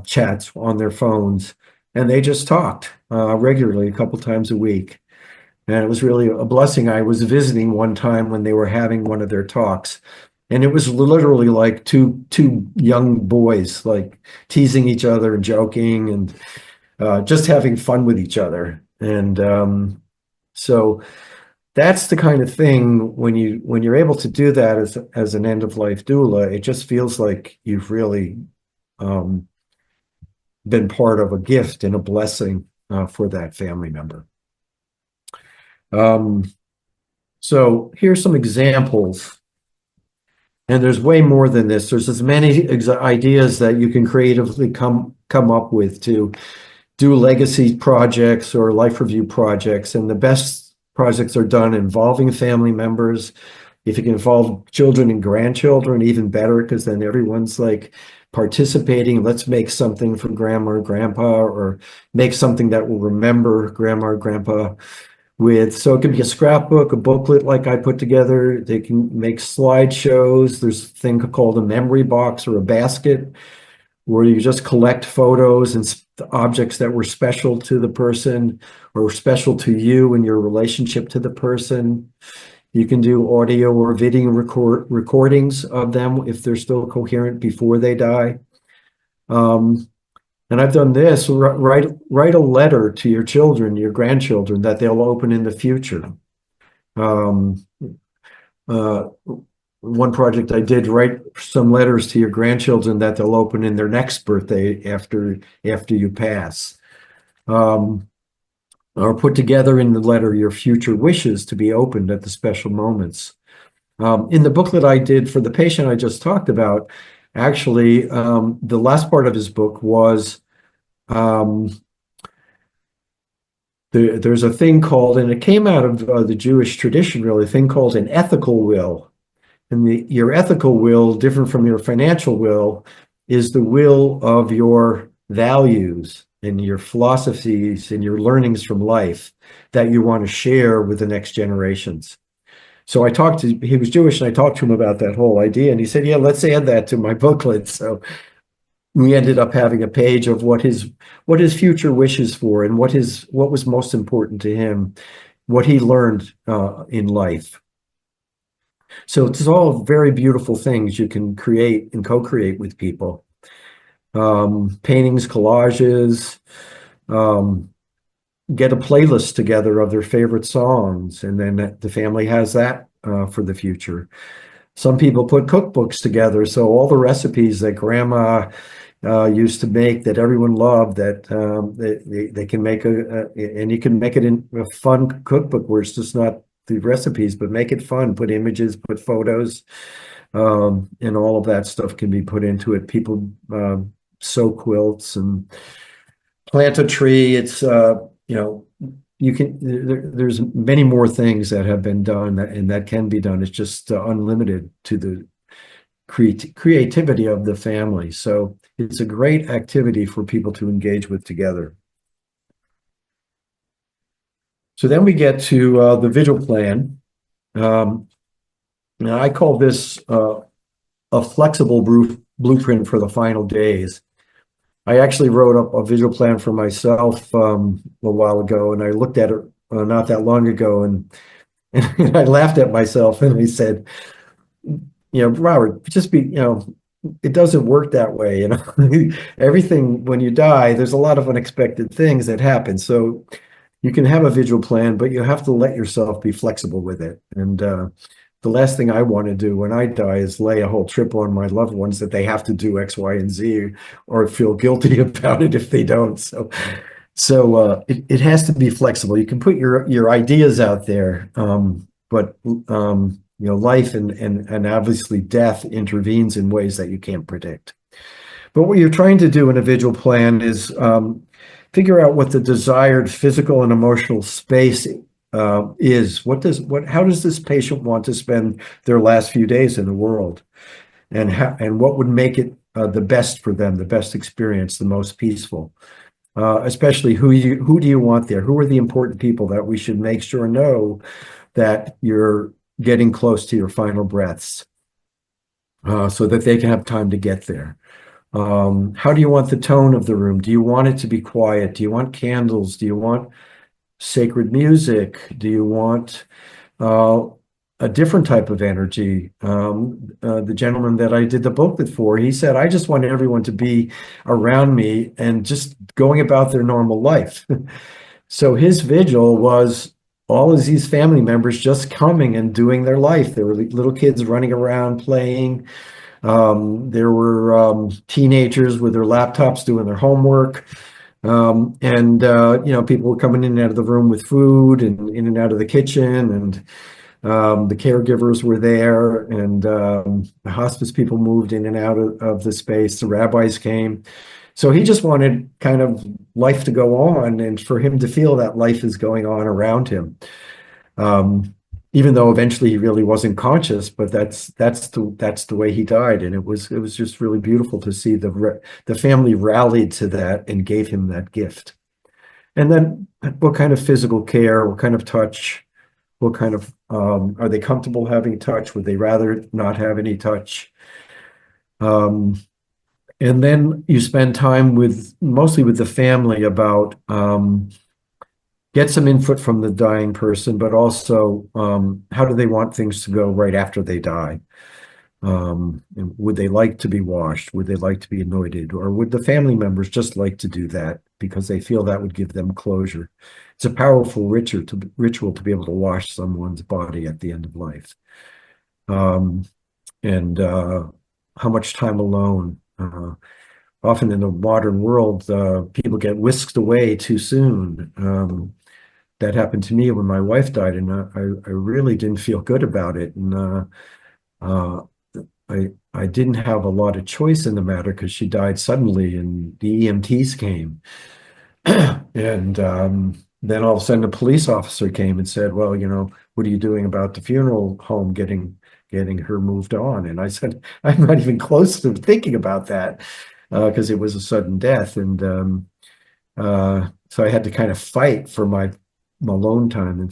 chats on their phones, and they just talked regularly, a couple times a week. And it was really a blessing. I was visiting one time when they were having one of their talks, and it was literally like two young boys, like teasing each other and joking and just having fun with each other. And so that's the kind of thing when you're able to do that as an end of life doula, it just feels like you've really been part of a gift and a blessing for that family member. So here's some examples, and there's way more than this. There's as many ideas that you can creatively come up with to do legacy projects or life review projects, and the best projects are done involving family members. If you can involve children and grandchildren, even better, because then everyone's like participating. Let's make something for grandma or grandpa, or make something that will remember grandma or grandpa with. So it could be a scrapbook, a booklet like I put together. They can make slideshows. There's a thing called a memory box or a basket where you just collect photos and objects that were special to the person or special to you and your relationship to the person. You can do audio or video recordings of them if they're still coherent before they die. And I've done this, write a letter to your children, your grandchildren, that they'll open in the future. One project I did, write some letters to your grandchildren that they'll open in their next birthday after you pass. Or put together in the letter your future wishes to be opened at the special moments. In the booklet I did for the patient I just talked about, actually, the last part of his book was there's a thing called, and it came out of the Jewish tradition, really, a thing called an ethical will. And your ethical will, different from your financial will, is the will of your values and your philosophies and your learnings from life that you want to share with the next generations. So he was Jewish, and I talked to him about that whole idea, and he said, "Yeah, let's add that to my booklet." So we ended up having a page of what his future wishes for, and what was most important to him, what he learned in life. So it's all very beautiful things you can create and co-create with people. Paintings, collages, get a playlist together of their favorite songs, and then the family has that for the future. Some people put cookbooks together, so all the recipes that grandma used to make that everyone loved, that they can make and you can make it in a fun cookbook where it's just not the recipes, but make it fun, put images, put photos, and all of that stuff can be put into it. People sew quilts and plant a tree. It's you can, there's many more things that have been done and that can be done. It's just unlimited to the creativity of the family. So it's a great activity for people to engage with together. So then we get to the vigil plan. Now I call this a flexible blueprint for the final days. I actually wrote up a visual plan for myself a while ago, and I looked at it not that long ago, and I laughed at myself, and I said, Robert, just be, it doesn't work that way. Everything, when you die, there's a lot of unexpected things that happen. So you can have a visual plan, but you have to let yourself be flexible with it. And the last thing I want to do when I die is lay a whole trip on my loved ones that they have to do X, Y, and Z, or feel guilty about it if they don't. So it has to be flexible. You can put your ideas out there, but life and obviously death intervenes in ways that you can't predict. But what you're trying to do in a visual plan is figure out what the desired physical and emotional space is. How does this patient want to spend their last few days in the world, and what would make it the best for them, the best experience, the most peaceful? Especially who do you want there? Who are the important people that we should make sure know that you're getting close to your final breaths, so that they can have time to get there? How do you want the tone of the room? Do you want it to be quiet? Do you want candles? Do you want sacred music? Do you want a different type of energy? The gentleman that I did the book with for, he said, I just want everyone to be around me and just going about their normal life. So his vigil was all of these family members just coming and doing their life. There were little kids running around playing. There were teenagers with their laptops doing their homework. People were coming in and out of the room with food and in and out of the kitchen, and the caregivers were there, and the hospice people moved in and out of the space. The rabbis came. So he just wanted kind of life to go on and for him to feel that life is going on around him. Even though eventually he really wasn't conscious, but that's the way he died, and it was just really beautiful to see the family rallied to that and gave him that gift. And then, what kind of physical care, what kind of touch, what kind of are they comfortable having touch? Would they rather not have any touch? And then you spend time mostly with the family about. Get some input from the dying person, but also how do they want things to go right after they die? Would they like to be washed? Would they like to be anointed? Or would the family members just like to do that because they feel that would give them closure? It's a powerful ritual to be able to wash someone's body at the end of life. How much time alone? Often in the modern world, people get whisked away too soon. That happened to me when my wife died, and I really didn't feel good about it. And I didn't have a lot of choice in the matter because she died suddenly, and the EMTs came. And then all of a sudden, a police officer came and said, "Well, what are you doing about the funeral home getting her moved on?" And I said, "I'm not even close to thinking about that." Because it was a sudden death, and so I had to kind of fight for my alone time and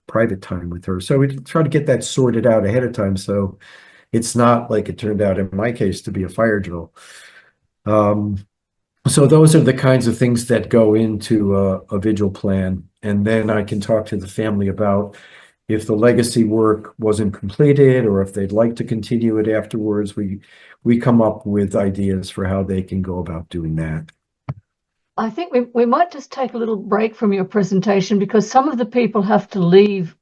private time with her. So we try to get that sorted out ahead of time, so it's not like it turned out in my case to be a fire drill. So those are the kinds of things that go into a vigil plan, and then I can talk to the family about if the legacy work wasn't completed or if they'd like to continue it afterwards. We come up with ideas for how they can go about doing that. I think we might just take a little break from your presentation because some of the people have to leave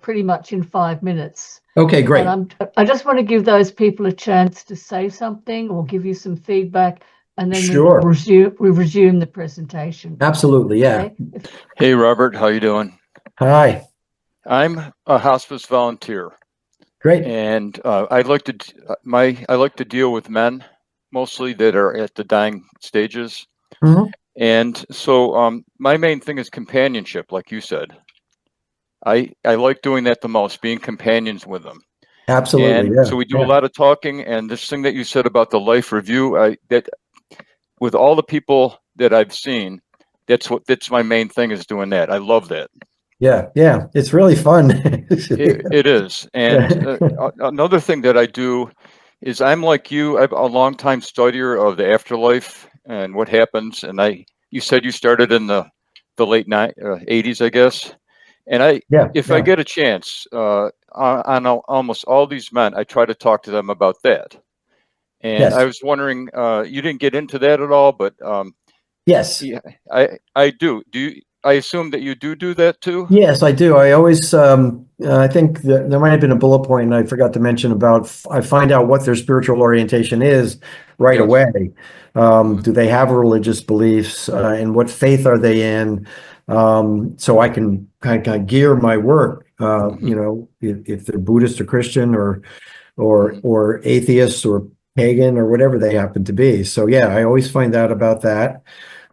pretty much in 5 minutes. Okay, great. And I just want to give those people a chance to say something or give you some feedback, and then Sure. we resume the presentation. Absolutely, yeah. Okay? Hey, Robert, how you doing? Hi. I'm a hospice volunteer. Great. And I like to deal with men mostly that are at the dying stages. Mm-hmm. And so my main thing is companionship, like you said. I like doing that the most, being companions with them. Absolutely. And Yeah. so we do a Yeah. lot of talking. And this thing that you said about the life review, that with all the people that I've seen, that's my main thing, is doing that. I love that. Yeah. Yeah. It's really fun. It is. And another thing that I do is, I'm like you. I'm a longtime studier of the afterlife and what happens. And you said you started in the late 80s, I guess. And Yeah. if I Yeah. get a chance, on almost all these men, I try to talk to them about that. And I Yes. was wondering, you didn't get into that at all, but Yes. yeah, I do. I assume that you do that too? Yes, I do. I always, I think that there might have been a bullet point and I forgot to mention about, I find out what their spiritual orientation is right Yes. away. Do they have religious beliefs, and what faith are they in? So I can kind of gear my work, if they're Buddhist or Christian or atheist or pagan or whatever they happen to be. So yeah, I always find out about that.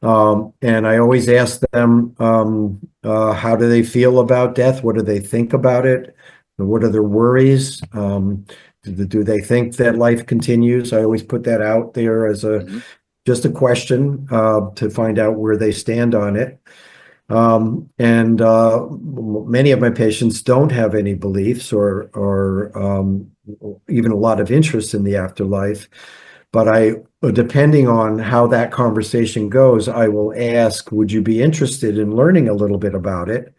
And I always ask them, how do they feel about death? What do they think about it? What are their worries? Do they think that life continues? I always put that out there as just a question, to find out where they stand on it. And many of my patients don't have any beliefs or even a lot of interest in the afterlife. But depending on how that conversation goes, I will ask, would you be interested in learning a little bit about it?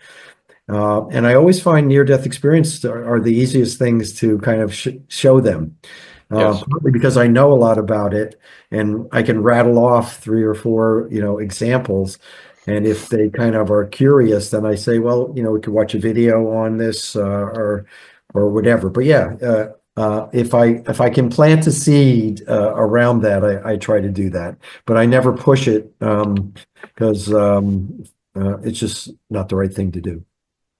And I always find near-death experiences are the easiest things to kind of show them. Yes. Partly because I know a lot about it and I can rattle off 3 or 4, examples. And if they kind of are curious, then I say, well, we could watch a video on this, or whatever. But yeah, if I can plant a seed around that, I try to do that. But I never push it, because it's just not the right thing to do.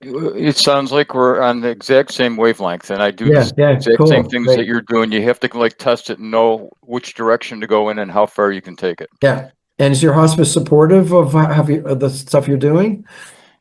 It sounds like we're on the exact same wavelength, and I do the exact same Cool. things Great. that you're doing. You have to like test it and know which direction to go in and how far you can take it. Yeah. And is your hospice supportive of the stuff you're doing?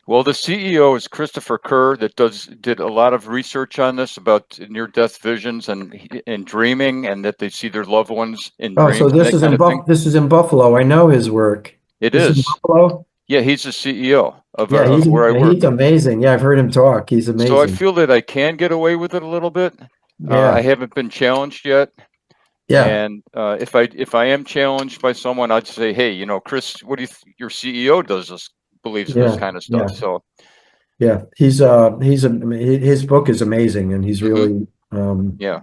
Well, the CEO is Christopher Kerr, that did a lot of research on this about near-death visions and dreaming, and that they see their loved ones in Oh, so dreams and that kind of thing. this is in Buffalo. I know his work. It This is in is. Buffalo? Yeah, he's the CEO of Yeah, where I work. he's amazing. Yeah, I've heard him talk. He's So I amazing. feel that I can get away with it a little bit. Yeah. I haven't been challenged yet. Yeah. And if I am challenged by someone, I'd say, hey, Chris, what do you your CEO believes in this kind of stuff. Yeah. So yeah, his book is amazing, and he's really yeah.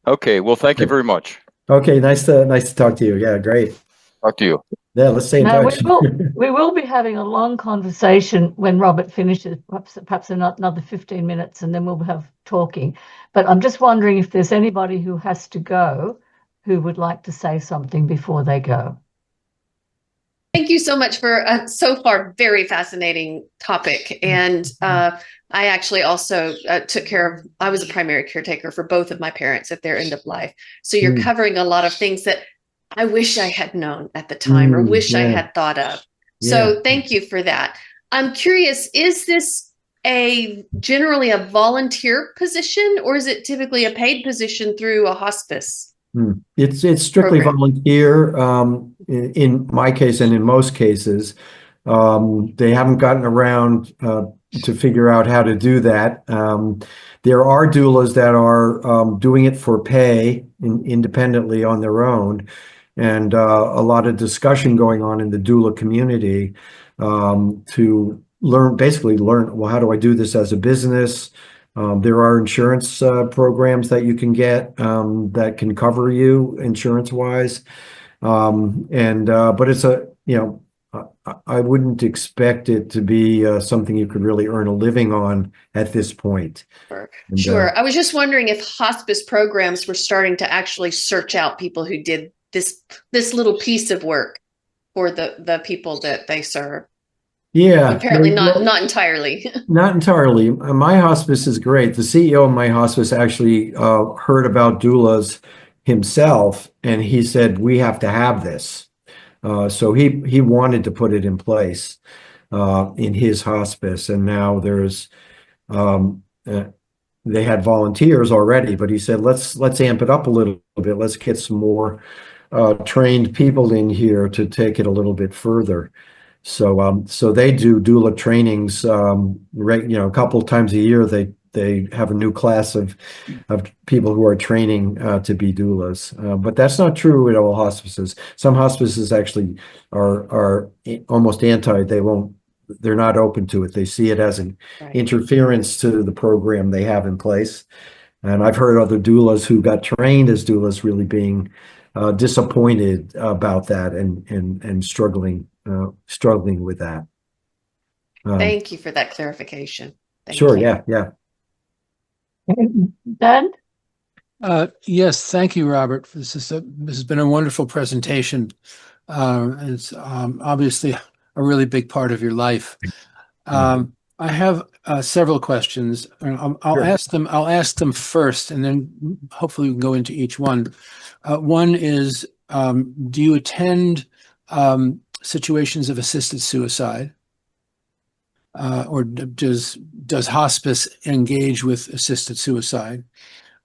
Okay. Well, thank you very much. Okay, nice to talk to you. Yeah, great. Talk to you. Yeah, let's stay in Now, touch. we will be having a long conversation when Robert finishes, perhaps another 15 minutes, and then we'll have talking. But I'm just wondering if there's anybody who has to go who would like to say something before they go. Thank you so much for a so far very fascinating topic. And I actually also I was a primary caretaker for both of my parents at their end of life. So you're covering a lot of things that I wish I had known at the time, or wish I had thought of. So thank you for that. I'm curious, is this generally a volunteer position, or is it typically a paid position through a hospice? It's strictly volunteer, in my case and in most cases. They haven't gotten around to figure out how to do that. There are doulas that are doing it for pay independently on their own, and a lot of discussion going on in the doula community to basically learn, well, how do I do this as a business? There are insurance programs that you can get that can cover you insurance-wise. But it's I wouldn't expect it to be something you could really earn a living on at this point. Sure. I was just wondering if hospice programs were starting to actually search out people who did this little piece of work for the people that they serve. Yeah. Apparently not entirely. Not entirely. My hospice is great. The CEO of my hospice actually heard about doulas himself, and he said, we have to have this. So he wanted to put it in place in his hospice, and now there's they had volunteers already, but he said let's amp it up a little bit. Let's get some more trained people in here to take it a little bit further. So so they do doula trainings, a couple of times a year. They have a new class of people who are training to be doulas, but that's not true at all hospices. Some hospices actually are almost anti. They're not open to it. They see it as an interference to the program they have in place. And I've heard other doulas who got trained as doulas really being disappointed about that and struggling with that. Thank you for that clarification. Sure. Yeah. Dan? Yes, thank you, Robert. This has been a wonderful presentation. It's obviously a really big part of your life. I have several questions. I'll ask them. I'll ask them first, and then hopefully we can go into each one. One is, do you attend situations of assisted suicide, or does hospice engage with assisted suicide?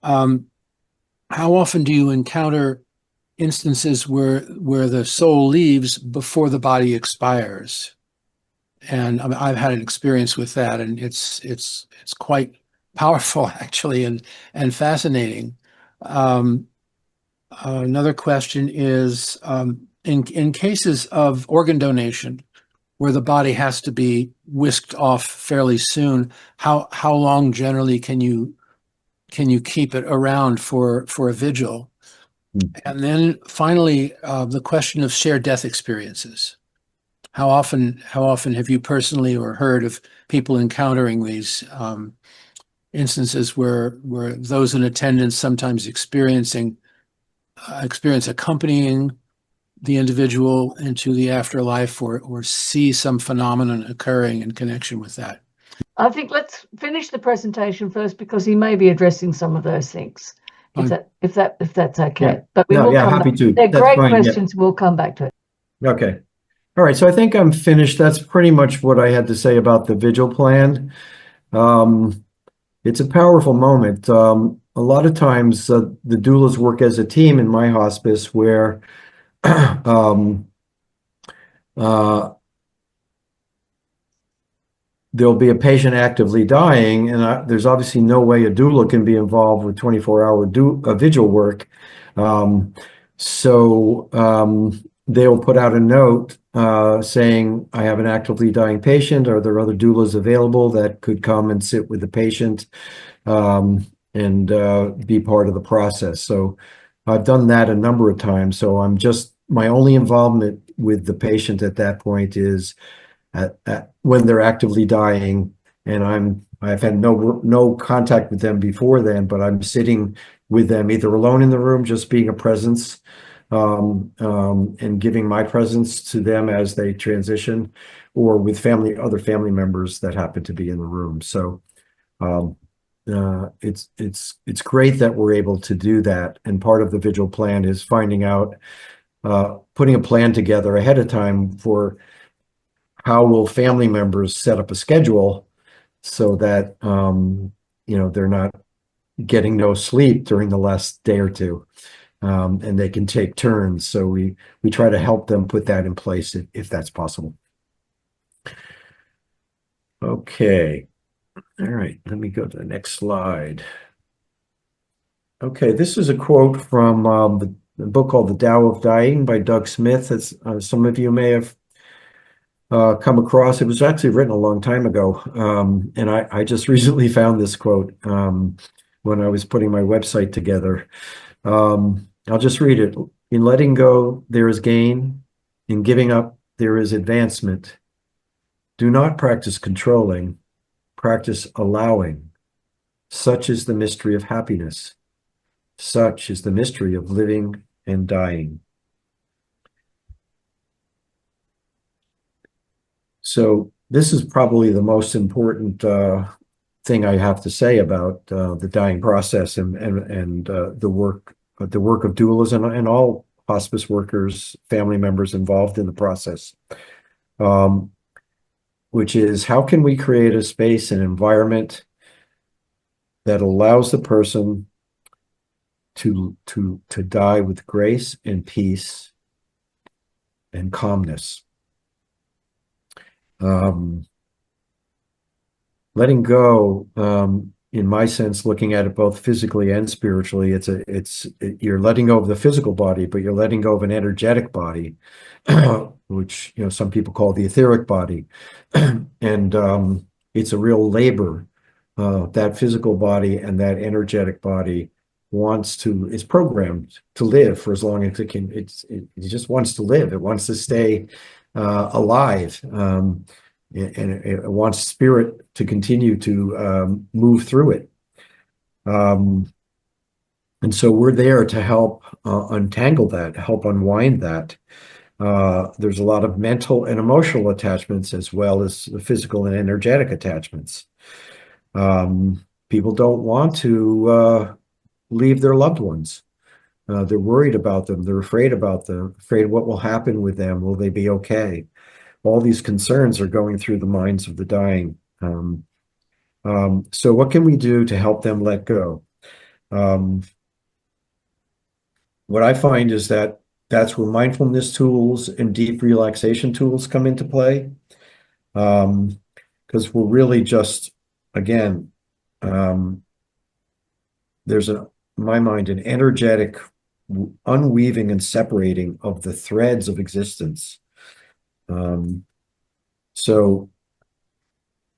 How often do you encounter instances where the soul leaves before the body expires? And I've had an experience with that, and it's quite powerful actually, and fascinating. Another question is, in cases of organ donation, where the body has to be whisked off fairly soon, how long generally can you keep it around for a vigil? And then finally, the question of shared death experiences. How often have you personally or heard of people encountering these instances where those in attendance sometimes experience accompanying the individual into the afterlife, or see some phenomenon occurring in connection with that? I think let's finish the presentation first, because he may be addressing some of those things. If that's okay. Yeah. But we will come happy back. to. They're That's great fine, questions. We'll come back to it. Okay. All right. So I think I'm finished. That's pretty much what I had to say about the vigil plan. It's a powerful moment. A lot of times the doulas work as a team in my hospice, where there'll be a patient actively dying, and there's obviously no way a doula can be involved with 24-hour vigil work. So they'll put out a note saying, I have an actively dying patient. Are there other doulas available that could come and sit with the patient and be part of the process? So I've done that a number of times. So my only involvement with the patient at that point is when they're actively dying, and I've had no contact with them before then, but I'm sitting with them either alone in the room, just being a presence, and giving my presence to them as they transition, or with other family members that happen to be in the room. So it's great that we're able to do that. And part of the vigil plan is finding out, putting a plan together ahead of time for how will family members set up a schedule so that they're not getting no sleep during the last day or two, and they can take turns. So we try to help them put that in place if that's possible. Okay. All right. Let me go to the next slide. Okay. This is a quote from the book called The Tao of Dying by Doug Smith. It's some of you may have come across. It was actually written a long time ago, and I just recently found this quote when I was putting my website together. I'll just read it. In letting go, there is gain. In giving up, there is advancement. Do not practice controlling. Practice allowing. Such is the mystery of happiness. Such is the mystery of living and dying. So this is probably the most important thing I have to say about the dying process and the work of doulas and all hospice workers, family members involved in the process, which is how can we create a space, an environment that allows the person to die with grace and peace and calmness. Letting go, in my sense, looking at it both physically and spiritually, you're letting go of the physical body, but you're letting go of an energetic body, which some people call the etheric body, and it's a real labor. That physical body and that energetic body is programmed to live for as long as it can. It just wants to live. It wants to stay alive. And it wants spirit to continue to move through it. And so we're there to help untangle that, help unwind that. There's a lot of mental and emotional attachments as well as the physical and energetic attachments. People don't want to leave their loved ones. They're worried about them. They're afraid about them, afraid what will happen with them. Will they be okay? All these concerns are going through the minds of the dying. So what can we do to help them let go? What I find is that's where mindfulness tools and deep relaxation tools come into play. Because we're really just, again, there's in my mind, an energetic unweaving and separating of the threads of existence. So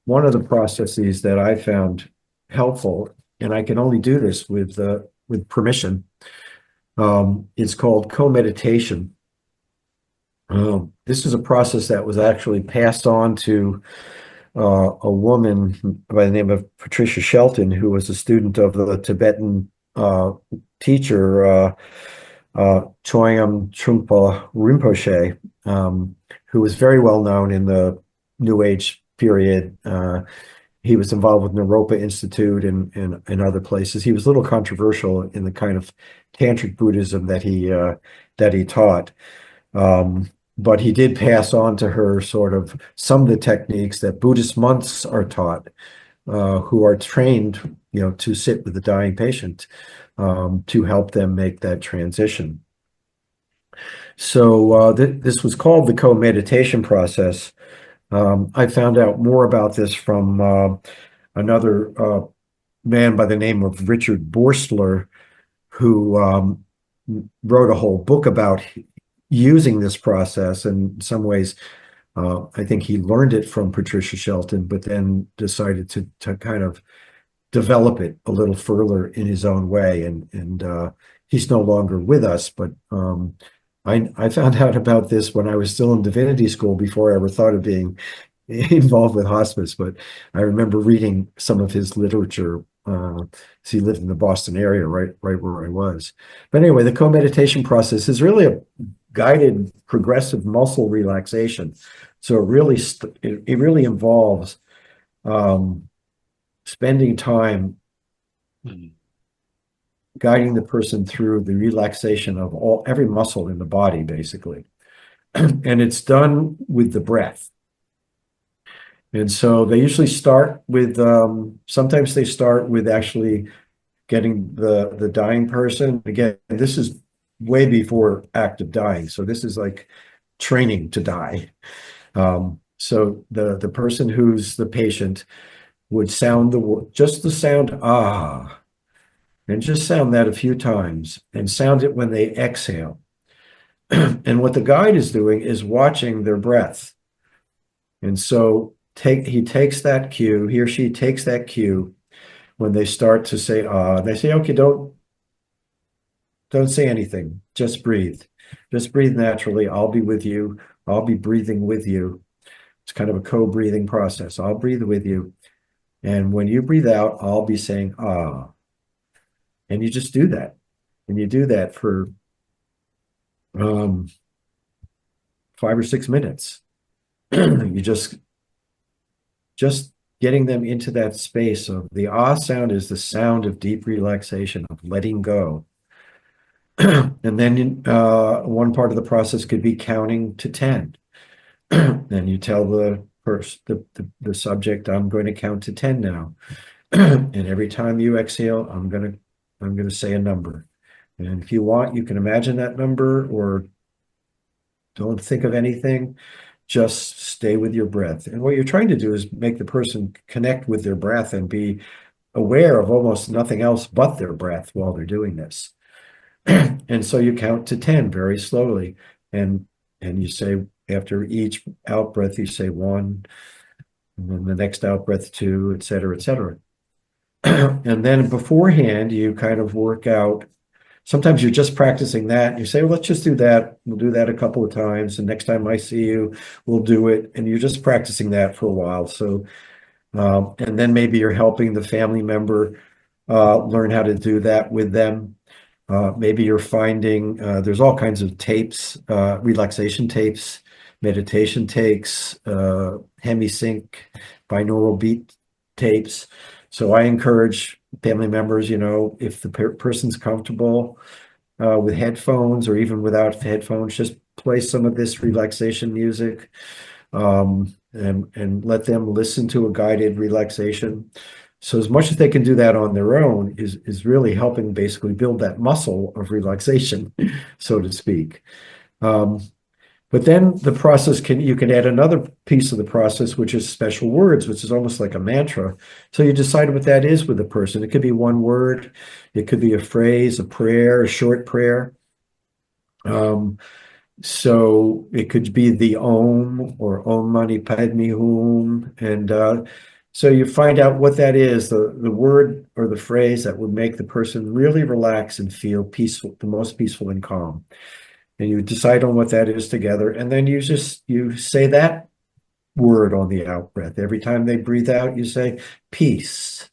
one of the processes that I found helpful, and I can only do this with permission, is called co-meditation. This is a process that was actually passed on to a woman by the name of Patricia Shelton, who was a student of the Tibetan teacher Choyam Trungpa Rinpoche, who was very well known in the New Age period. He was involved with Naropa Institute and other places. He was a little controversial in the kind of tantric Buddhism that he taught. But he did pass on to her sort of some of the techniques that Buddhist monks are taught, who are trained, to sit with the dying patient, to help them make that transition. So this was called the co-meditation process. I found out more about this from another man by the name of Richard Borstler, who wrote a whole book about using this process. And in some ways, I think he learned it from Patricia Shelton, but then decided to kind of develop it a little further in his own way. And he's no longer with us, but I found out about this when I was still in divinity school before I ever thought of being involved with hospice. But I remember reading some of his literature. He lived in the Boston area, right where I was. But anyway, the co-meditation process is really a guided progressive muscle relaxation. So it really involves spending time guiding the person through the relaxation of every muscle in the body, basically. And it's done with the breath. And so they usually start with, sometimes they start with actually getting the dying person. Again, this is way before active dying. So this is like training to die. So the person who's the patient would sound just the sound ah, and just sound that a few times and sound it when they exhale. And what the guide is doing is watching their breath. And so he takes that cue, he or she takes that cue when they start to say ah, they say, okay, don't say anything, just breathe. Just breathe naturally. I'll be with you. I'll be breathing with you. It's kind of a co-breathing process. I'll breathe with you. And when you breathe out, I'll be saying ah. And you just do that. And you do that for 5 or 6 minutes. You just getting them into that space of the ah sound is the sound of deep relaxation, of letting go. And then one part of the process could be counting to 10. Then you tell the subject, I'm going to count to 10 now. And every time you exhale, I'm going to say a number. And if you want, you can imagine that number or don't think of anything. Just stay with your breath. And what you're trying to do is make the person connect with their breath and be aware of almost nothing else but their breath while they're doing this. And so you count to 10 very slowly. And you say, after each out breath, you say 1, and then the next out breath 2, et cetera, et cetera. And then beforehand, you kind of work out. Sometimes you're just practicing that. And you say, well, let's just do that. We'll do that a couple of times. And next time I see you, we'll do it. And you're just practicing that for a while. So, and then maybe you're helping the family member learn how to do that with them. Maybe you're finding there's all kinds of tapes, relaxation tapes, meditation tapes, hemi-sync, binaural beat tapes. So I encourage family members, if the person's comfortable with headphones or even without headphones, just play some of this relaxation music and let them listen to a guided relaxation. So as much as they can do that on their own is really helping basically build that muscle of relaxation, so to speak. But then the process you can add another piece of the process, which is special words, which is almost like a mantra. So you decide what that is with the person. It could be one word, it could be a phrase, a prayer, a short prayer. So it could be the Om or Om Mani Padme Hum. And so you find out what that is, the word or the phrase that would make the person really relax and feel peaceful, the most peaceful and calm. And you decide on what that is together. And then you say that word on the out breath. Every time they breathe out, you say peace.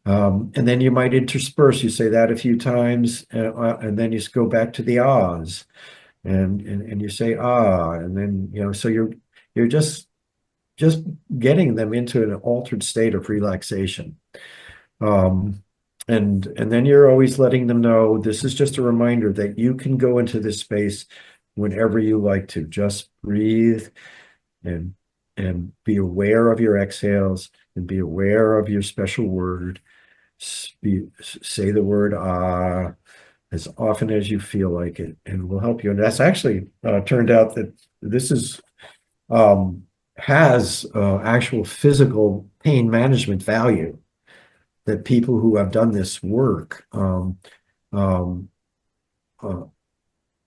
And then you might intersperse. You say that a few times, and then you go back to the ahs, and you say ah, and then so you're just getting them into an altered state of relaxation. And then you're always letting them know this is just a reminder that you can go into this space whenever you like to. Just breathe and be aware of your exhales and be aware of your special word. Say the word ah as often as you feel like it, and will help you. And that's actually turned out that this is has actual physical pain management value. That people who have done this work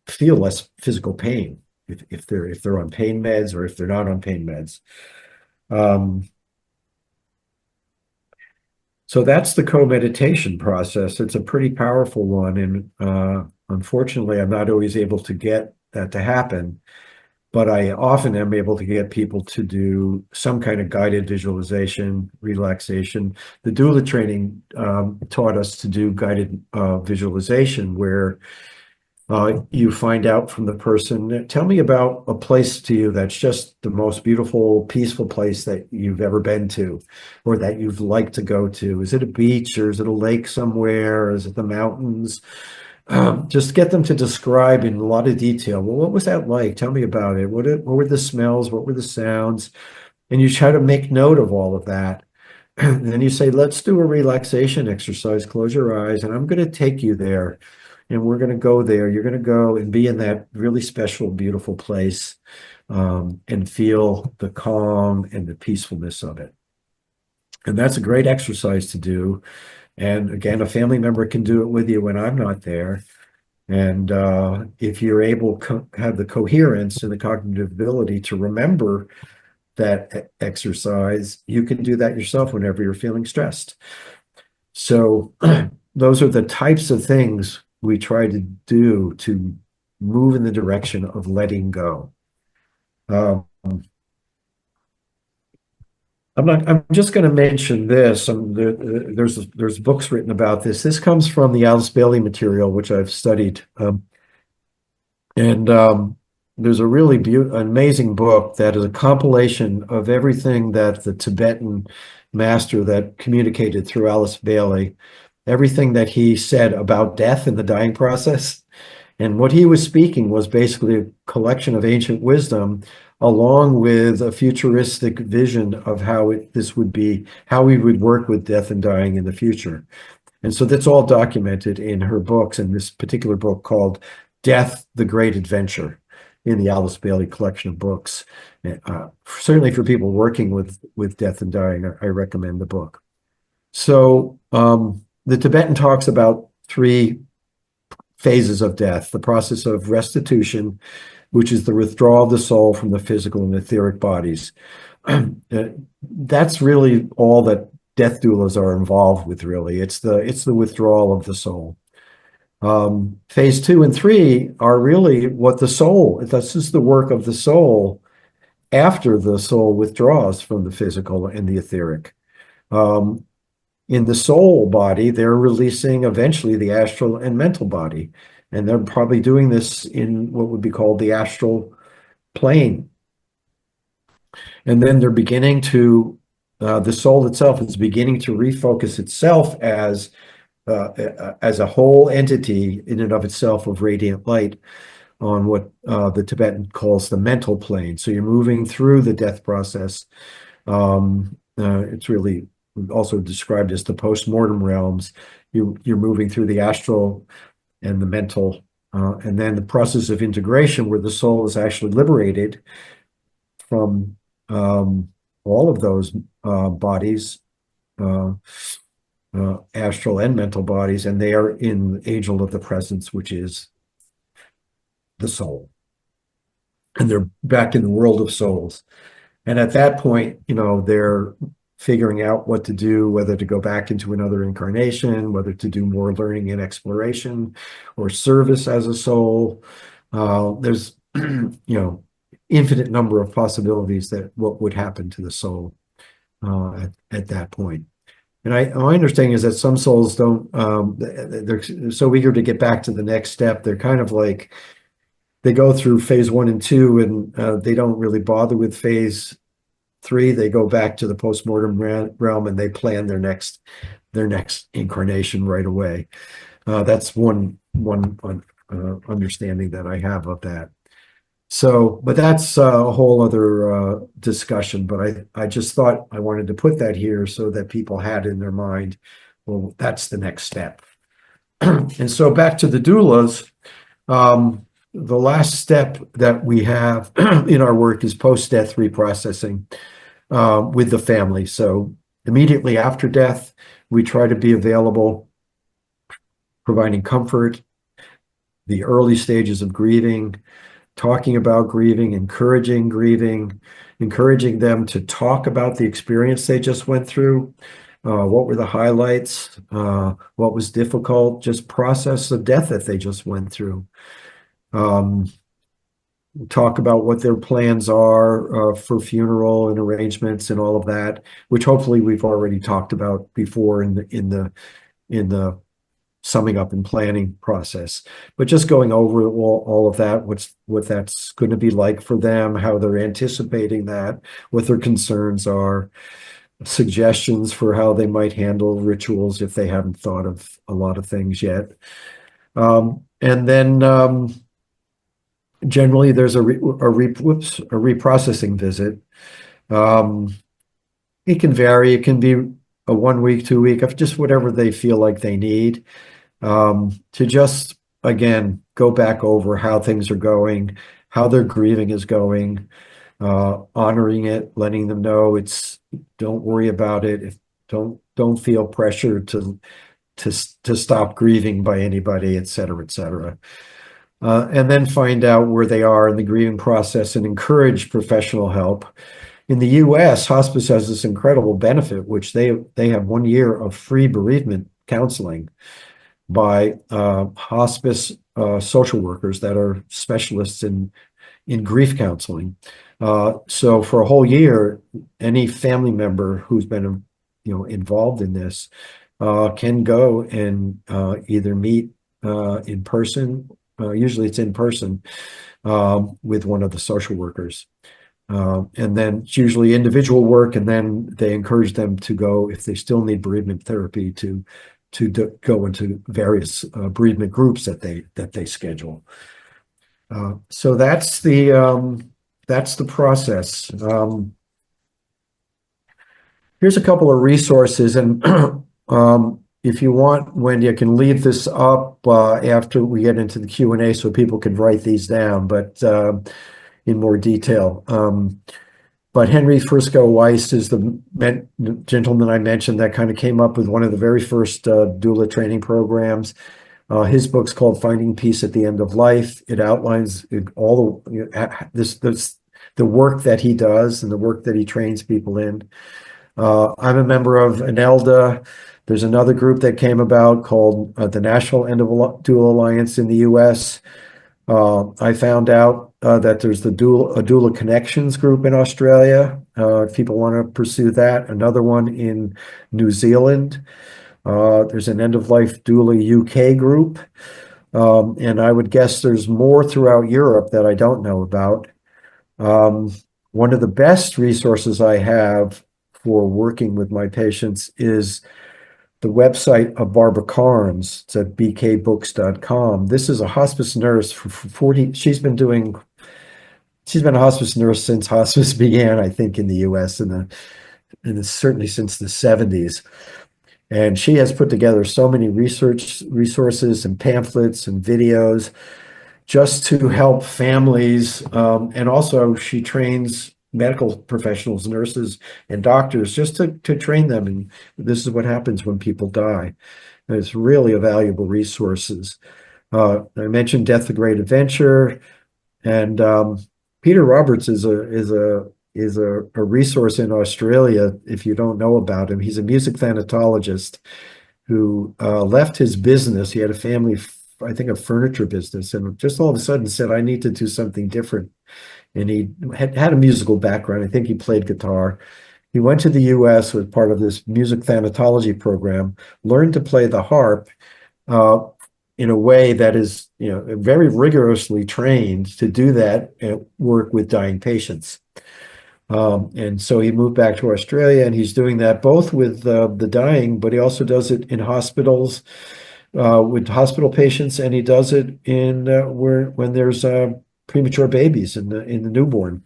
feel less physical pain if they're on pain meds or if they're not on pain meds. So that's the co-meditation process. It's a pretty powerful one, and unfortunately, I'm not always able to get that to happen. But I often am able to get people to do some kind of guided visualization, relaxation. The doula training taught us to do guided visualization where you find out from the person, tell me about a place to you that's just the most beautiful, peaceful place that you've ever been to or that you've liked to go to. Is it a beach or is it a lake somewhere? Or is it the mountains? Just get them to describe in a lot of detail. Well, what was that like? Tell me about it. What were the smells? What were the sounds? And you try to make note of all of that. And then you say, let's do a relaxation exercise. Close your eyes, and I'm going to take you there. And we're going to go there. You're going to go and be in that really special, beautiful place and feel the calm and the peacefulness of it. And that's a great exercise to do. And again, a family member can do it with you when I'm not there. And if you're able to have the coherence and the cognitive ability to remember that exercise, you can do that yourself whenever you're feeling stressed. So those are the types of things we try to do to move in the direction of letting go. I'm just going to mention this. There's books written about this. This comes from the Alice Bailey material, which I've studied. There's a really amazing book that is a compilation of everything that the Tibetan master that communicated through Alice Bailey everything that he said about death and the dying process. And what he was speaking was basically a collection of ancient wisdom, along with a futuristic vision of how this would be, how we would work with death and dying in the future. And so that's all documented in her books, in this particular book called Death, the Great Adventure, in the Alice Bailey collection of books. Certainly for people working with death and dying, I recommend the book. So the Tibetan talks about 3 phases of death: the process of restitution, which is the withdrawal of the soul from the physical and etheric bodies. That's really all that death doulas are involved with, really. It's the withdrawal of the soul. Phase 2 and 3 are really what the soul, this is the work of the soul after the soul withdraws from the physical and the etheric. In the soul body, they're releasing eventually the astral and mental body. And they're probably doing this in what would be called the astral plane. And then they're beginning to, the soul itself is beginning to refocus itself as a whole entity in and of itself of radiant light on what the Tibetan calls the mental plane. So you're moving through the death process. It's really also described as the post-mortem realms. You're moving through the astral and the mental, and then the process of integration, where the soul is actually liberated from all of those bodies, astral and mental bodies, and they are in the angel of the presence, which is the soul. And they're back in the world of souls. And at that point, they're figuring out what to do, whether to go back into another incarnation, whether to do more learning and exploration or service as a soul. There's, infinite number of possibilities that what would happen to the soul at that point. And my understanding is that some souls don't, they're so eager to get back to the next step. They're kind of like, they go through phase 1 and 2, and they don't really bother with phase 3. They go back to the post-mortem realm, and they plan their next incarnation right away. That's one understanding that I have of that. So, but that's a whole other discussion. But I just thought I wanted to put that here so that people had in their mind, well, that's the next step. And so back to the doulas. The last step that we have in our work is post-death reprocessing with the family. So immediately after death, we try to be available, providing comfort, the early stages of grieving, talking about grieving, encouraging them to talk about the experience they just went through. What were the highlights? What was difficult? Just process the death that they just went through. Talk about what their plans are for funeral and arrangements and all of that, which hopefully we've already talked about before in the summing up and planning process. But just going over all of that, what that's going to be like for them, how they're anticipating that, what their concerns are, suggestions for how they might handle rituals if they haven't thought of a lot of things yet. And then generally there's a reprocessing visit. It can vary. It can be a 1 week, 2 week, just whatever they feel like they need, to just, again, go back over how things are going, how their grieving is going, honoring it, letting them know don't worry about it. Don't feel pressure to stop grieving by anybody, et cetera, et cetera. And then find out where they are in the grieving process and encourage professional help. In the US, hospice has this incredible benefit, which they have 1 year of free bereavement counseling by hospice social workers that are specialists in grief counseling. So for a whole year, any family member who's been involved in this can go and either meet in person. Usually it's in person with one of the social workers. And then it's usually individual work, and then they encourage them to go, if they still need bereavement therapy, to go into various bereavement groups that they schedule. So that's the process. Here's a couple of resources, and if you want, Wendy, I can leave this up after we get into the Q&A so people can write these down, but in more detail. But Henry Frisco Weiss is the gentleman I mentioned that kind of came up with one of the very first doula training programs. His book's called Finding Peace at the End of Life. It outlines all the work that he does and the work that he trains people in. I'm a member of ANELDA. There's another group that came about called the National End of Doula Alliance in the U.S. I found out that there's the Doula Connections group in Australia. If people want to pursue that. Another one in New Zealand. There's an End of Life Doula UK group. And I would guess there's more throughout Europe that I don't know about. One of the best resources I have for working with my patients is the website of Barbara Carnes. It's at bkbooks.com. This is a hospice nurse for 40. She's been a hospice nurse since hospice began, I think, in the U.S. and certainly since the 70s. And she has put together so many resources and pamphlets and videos just to help families. And also she trains medical professionals, nurses and doctors, just to train them. And this is what happens when people die. And it's really a valuable resources. I mentioned Death: The Great Adventure, and Peter Roberts is a resource in Australia. If you don't know about him, he's a music thanatologist who left his business. He had a family, I think, a furniture business, and just all of a sudden said, I need to do something different. And he had a musical background. I think he played guitar. He went to the US as part of this music thanatology program, learned to play the harp in a way that is, very rigorously trained to do that and work with dying patients. And so he moved back to Australia, and he's doing that both with the dying, but he also does it in hospitals with hospital patients, and he does it in when there's premature babies in the newborn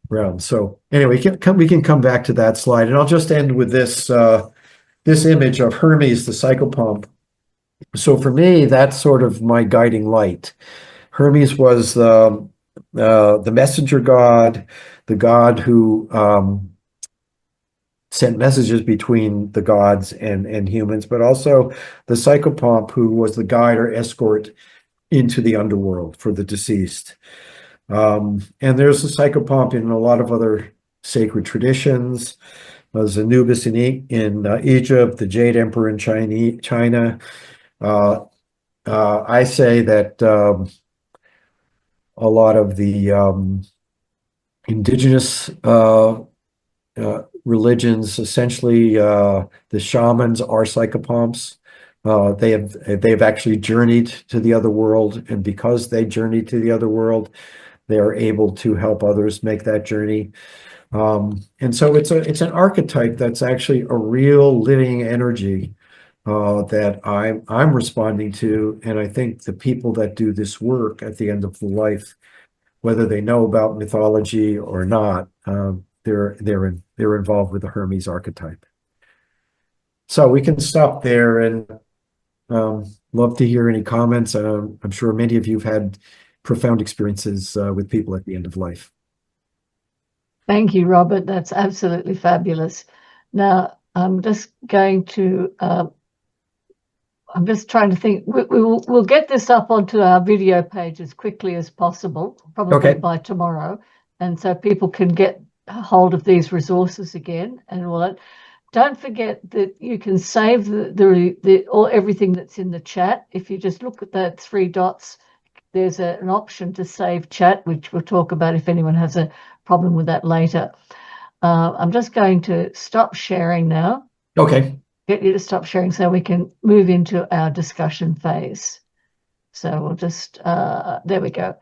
realm. So anyway, we can come back to that slide, and I'll just end with this image of Hermes, the psychopomp. So for me, that's sort of my guiding light. Hermes was the messenger god, the god who sent messages between the gods and humans, but also the psychopomp, who was the guide or escort into the underworld for the deceased. And there's a psychopomp in a lot of other sacred traditions. There's Anubis in Egypt, the Jade Emperor in China. I say that a lot of the indigenous religions, essentially the shamans, are psychopomps. They have actually journeyed to the other world, and because they journeyed to the other world, they are able to help others make that journey. And so it's an archetype that's actually a real living energy that I'm responding to, and I think the people that do this work at the end of the life, whether they know about mythology or not, they're involved with the Hermes archetype. So we can stop there, and love to hear any comments. I'm sure many of you have had profound experiences with people at the end of life. Thank you, Robert. That's absolutely fabulous. Now, I'm just going to, I'm just trying to think, we'll get this up onto our video page as quickly as possible, probably by tomorrow. And so people can get hold of these resources again and all that. Don't forget that you can save everything that's in the chat. If you just look at the 3 dots, there's an option to save chat, which we'll talk about if anyone has a problem with that later. I'm just going to stop sharing now. Okay. Get you to stop sharing so we can move into our discussion phase. So we'll just, there we go.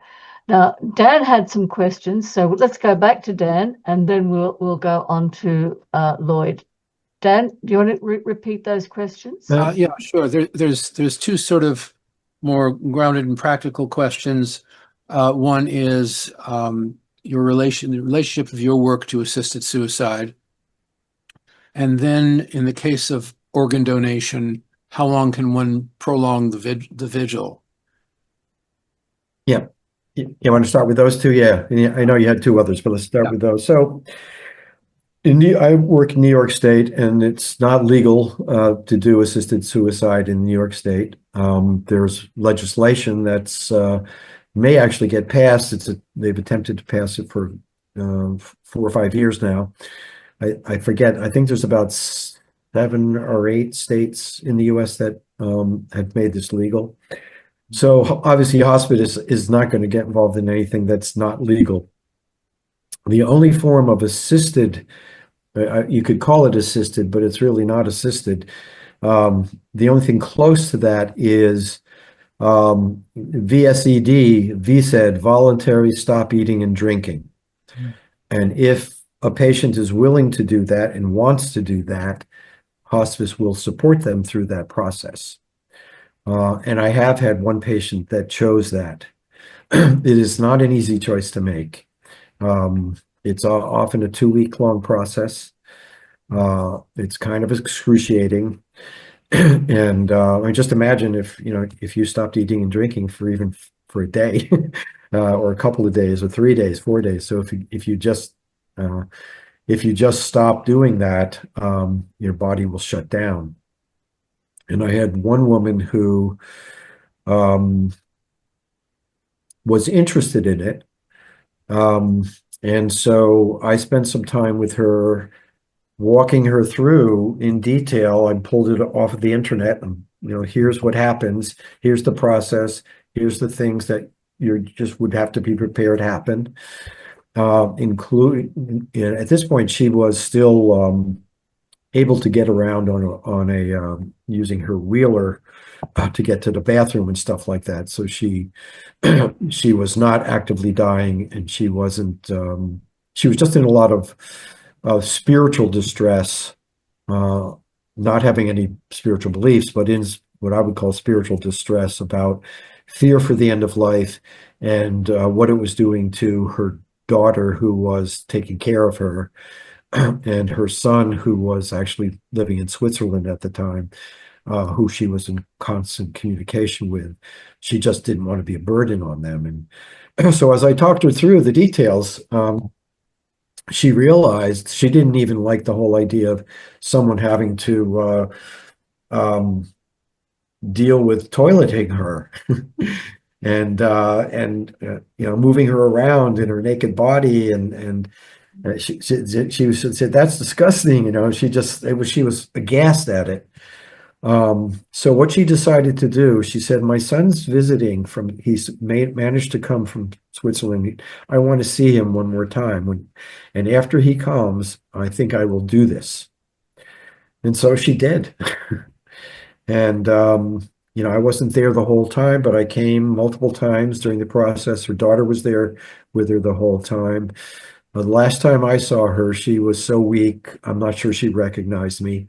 Now, Dan had some questions, so let's go back to Dan, and then we'll go on to Lloyd. Dan, do you want to repeat those questions? Yeah, sure. There's two sort of more grounded and practical questions. One is the relationship of your work to assisted suicide. And then in the case of organ donation, how long can one prolong the vigil? Yeah. You want to start with those two? Yeah. I know you had two others, but let's start with those. So I work in New York State, and it's not legal to do assisted suicide in New York State. There's legislation that's may actually get passed. They've attempted to pass it for 4 or 5 years now. I forget. I think there's about 7 or 8 states in the U.S. that have made this legal. So obviously, hospice is not going to get involved in anything that's not legal. The only form of assisted, you could call it assisted, but it's really not assisted. The only thing close to that is VSED, voluntary stop eating and drinking. And if a patient is willing to do that and wants to do that, hospice will support them through that process. And I have had one patient that chose that. It is not an easy choice to make. It's often a 2-week-long process. It's kind of excruciating. And I just imagine if you stopped eating and drinking for a day, or a couple of days, or 3 days, 4 days. So if you just stop doing that, your body will shut down. And I had one woman who was interested in it. And so I spent some time with her, walking her through in detail. I pulled it off of the internet, and here's what happens. Here's the process. Here's the things that you just would have to be prepared happen. Including, at this point, she was still able to get around on a using her wheeler to get to the bathroom and stuff like that. So she was not actively dying, and she wasn't. She was just in a lot of spiritual distress, not having any spiritual beliefs, but in what I would call spiritual distress about fear for the end of life and what it was doing to her daughter, who was taking care of her, and her son, who was actually living in Switzerland at the time, who she was in constant communication with. She just didn't want to be a burden on them. And so as I talked her through the details, she realized she didn't even like the whole idea of someone having to deal with toileting her and moving her around in her naked body, and she said that's disgusting. She was aghast at it. So what she decided to do, she said, my son's visiting he's managed to come from Switzerland. I want to see him one more time. And after he comes, I think I will do this. And so she did. And, I wasn't there the whole time, but I came multiple times during the process. Her daughter was there with her the whole time. The last time I saw her, she was so weak, I'm not sure she recognized me.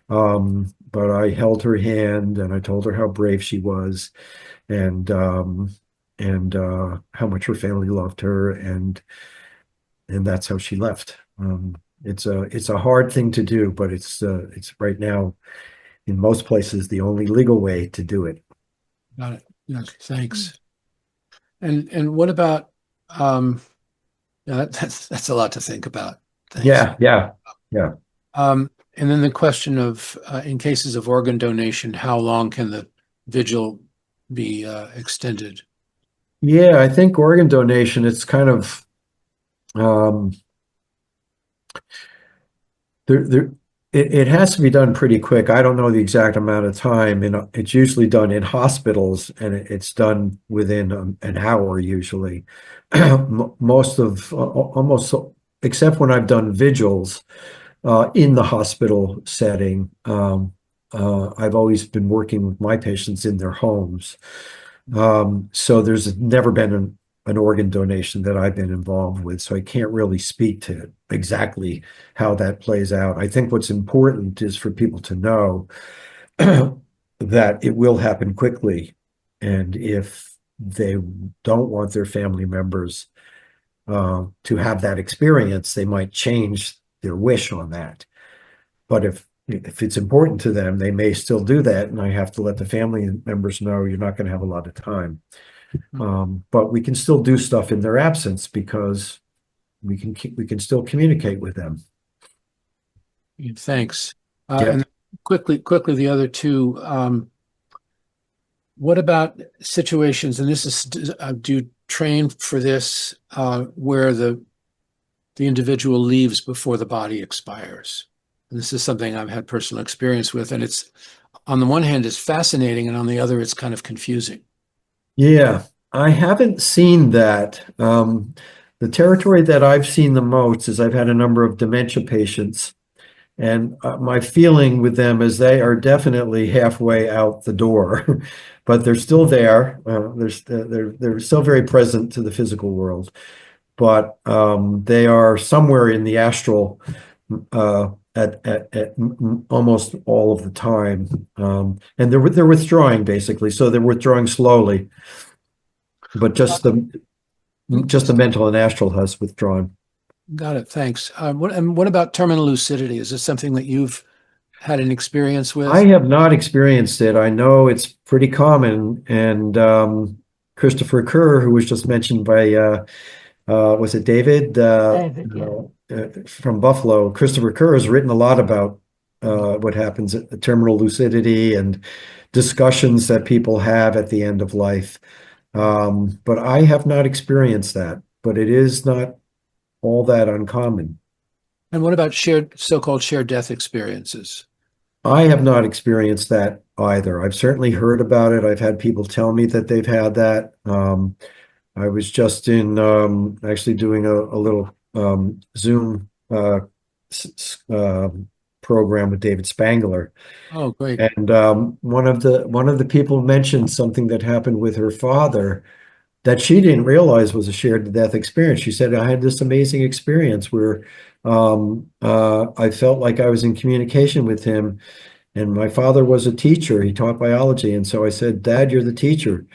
But I held her hand, and I told her how brave she was, and how much her family loved her, and that's how she left. It's a hard thing to do, but it's right now in most places the only legal way to do it. Got it. Yes, thanks. And what about that's a lot to think about. Thanks. Yeah. And then the question of, in cases of organ donation, how long can the vigil be extended? Yeah, I think organ donation, it's kind of, it has to be done pretty quick. I don't know the exact amount of time, and it's usually done in hospitals, and it's done within an hour usually. Almost, except when I've done vigils, in the hospital setting, I've always been working with my patients in their homes. So there's never been an organ donation that I've been involved with, so I can't really speak to exactly how that plays out. I think what's important is for people to know that it will happen quickly. And if they don't want their family members to have that experience, they might change their wish on that. But if it's important to them, they may still do that. And I have to let the family members know you're not going to have a lot of time. But we can still do stuff in their absence because we can still communicate with them. Thanks. Yeah. And quickly, the other two. What about situations, and this is, do you train for this, where the individual leaves before the body expires? And this is something I've had personal experience with, and it's, on the one hand, it's fascinating, and on the other, it's kind of confusing. Yeah, I haven't seen that. The territory that I've seen the most is I've had a number of dementia patients, and my feeling with them is they are definitely halfway out the door, but they're still there. They're still very present to the physical world, but they are somewhere in the astral at almost all of the time, and they're withdrawing basically. So they're withdrawing slowly, but just the mental and astral has withdrawn. Got it. Thanks. What about terminal lucidity? Is this something that you've had an experience with? I have not experienced it. I know it's pretty common, and Christopher Kerr, who was just mentioned by was it David? David, yeah. From Buffalo. Christopher Kerr has written a lot about what happens at terminal lucidity and discussions that people have at the end of life. But I have not experienced that, but it is not all that uncommon. And what about so-called shared death experiences? I have not experienced that either. I've certainly heard about it. I've had people tell me that they've had that. I was just in actually doing a little Zoom program with David Spangler. Oh, great. And one of the people mentioned something that happened with her father that she didn't realize was a shared death experience. She said, I had this amazing experience where I felt like I was in communication with him, and my father was a teacher. He taught biology. And so I said, Dad, you're the teacher.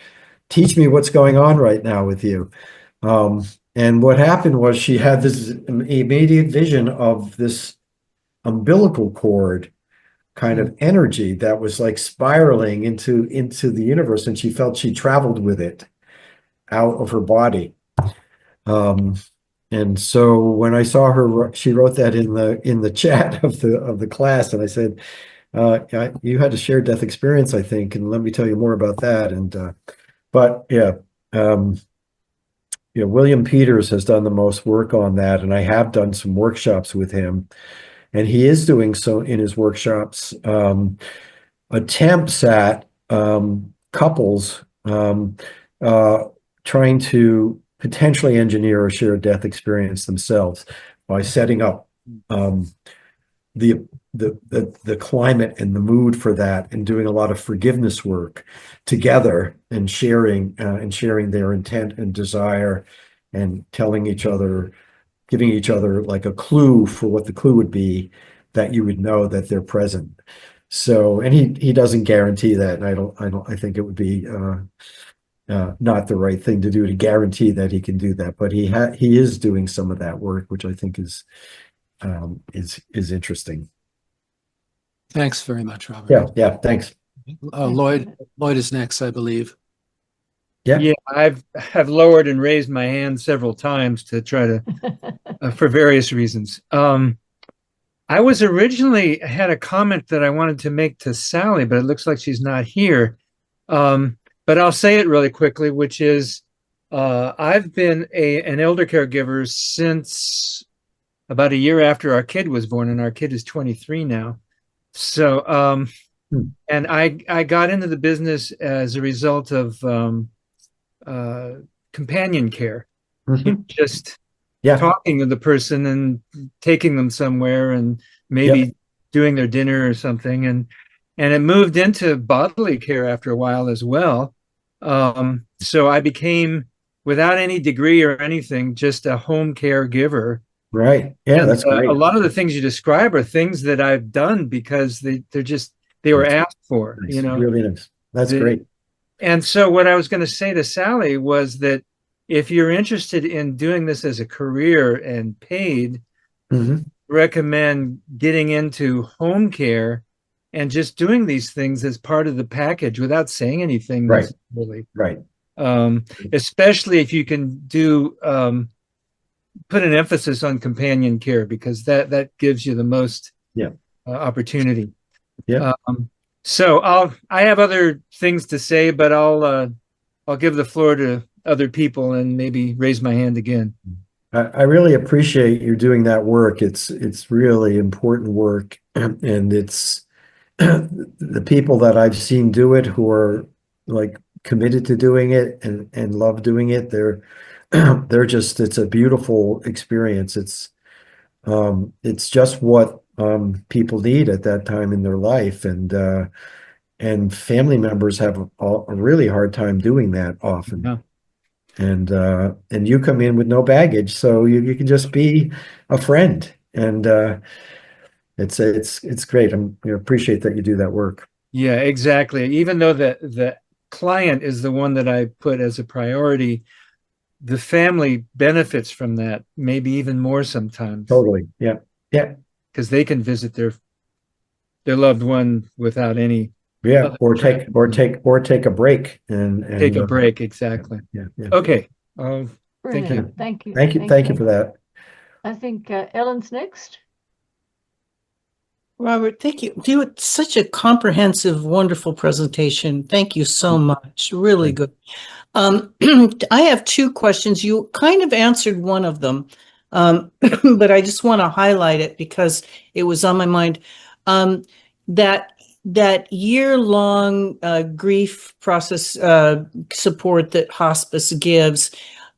Teach me what's going on right now with you. And what happened was she had this immediate vision of this umbilical cord kind of energy that was like spiraling into the universe, and she felt she traveled with it out of her body. And so when I saw her, she wrote that in the chat of the class, and I said, you had a shared death experience, I think, and let me tell you more about that. And but yeah, William Peters has done the most work on that, and I have done some workshops with him, and he is doing so in his workshops, attempts at couples trying to potentially engineer a shared death experience themselves by setting up the climate and the mood for that, and doing a lot of forgiveness work together, and sharing their intent and desire, and telling each other, giving each other like a clue for what the clue would be, that you would know that they're present. So, and he doesn't guarantee that, and I think it would be not the right thing to do to guarantee that he can do that, but he is doing some of that work, which I think is interesting. Thanks very much, Robert. Yeah, thanks. Lloyd is next, I believe. Yeah, I've lowered and raised my hand several times to try to for various reasons. I was originally had a comment that I wanted to make to Sally, but it looks like she's not here. But I'll say it really quickly, which is I've been an elder caregiver since about a year after our kid was born, and our kid is 23 now. So, and I got into the business as a result of companion care, just talking to the person and taking them somewhere, and maybe doing their dinner or something, and it moved into bodily care after a while as well. So I became without any degree or anything, just a home caregiver. Right. Yeah, And that's great. a lot of the things you describe are things that I've done because they were asked for, Nice. Really nice. That's The- great. And so what I was going to say to Sally was that if you're interested in doing this as a career and paid, recommend getting into home care and just doing these things as part of the package without saying anything Right. necessarily. Right. Especially if you can do put an emphasis on companion care, because that gives you the most opportunity. Yeah. So I have other things to say, but I'll give the floor to other people and maybe raise my hand again. I really appreciate you doing that work. It's really important work, and it's the people that I've seen do it who are like committed to doing it and love doing it. They're just, it's a beautiful experience. It's just what people need at that time in their life, and family members have a really hard time doing that often. Yeah. And you come in with no baggage, so you can just be a friend, and it's great. I appreciate that you do that work. Yeah, exactly. Even though the client is the one that I put as a priority, the family benefits from that, maybe even more sometimes. Totally. Yeah. Yeah. Because they can visit their loved one without any. Yeah. Or take a break and take a break. Exactly. Yeah. Yeah. Okay. Thank you. Thank you. Thank you for that. I think Ellen's next. Robert, thank you. You had such a comprehensive, wonderful presentation. Thank you so much. Really good. I have two questions. You kind of answered one of them, but I just want to highlight it because it was on my mind. That year-long grief process support that hospice gives,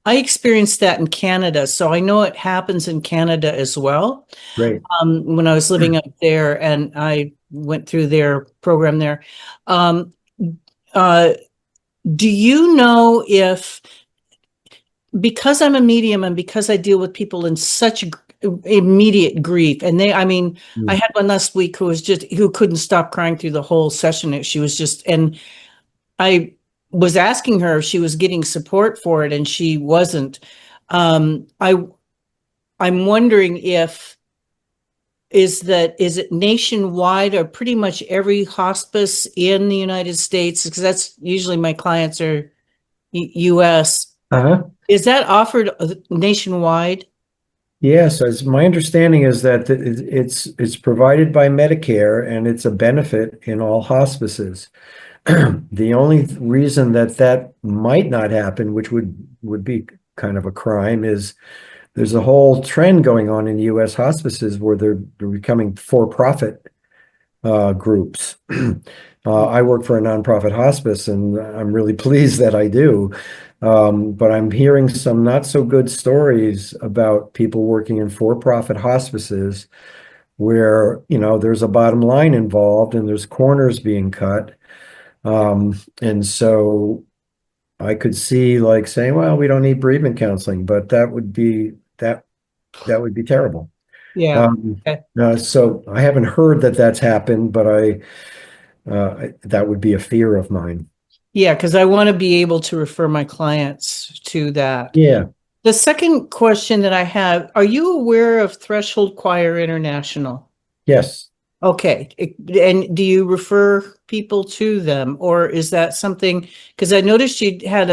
I experienced that in Canada, so I know it happens in Canada as well. Great. When I was living up there, and I went through their program there. Do you know if, because I'm a medium and because I deal with people in such immediate grief, and I had one last week who couldn't stop crying through the whole session. She was just, and I was asking her if she was getting support for it, and she wasn't. I'm wondering is it nationwide, or pretty much every hospice in the United States? Because that's usually my clients are U.S. Is that offered nationwide? Yes, as my understanding is that it's provided by Medicare, and it's a benefit in all hospices. The only reason that might not happen, which would be kind of a crime, is there's a whole trend going on in U.S. hospices where they're becoming for-profit groups. I work for a nonprofit hospice, and I'm really pleased that I do. But I'm hearing some not so good stories about people working in for-profit hospices where, there's a bottom line involved and there's corners being cut. And so I could see like saying, well, we don't need bereavement counseling, but that would be terrible. Yeah. So I haven't heard that that's happened, but that would be a fear of mine. Yeah, because I want to be able to refer my clients to that. Yeah. The second question that I have, are you aware of Threshold Choir International? Yes. Okay. And do you refer people to them, or is that something, because I noticed you had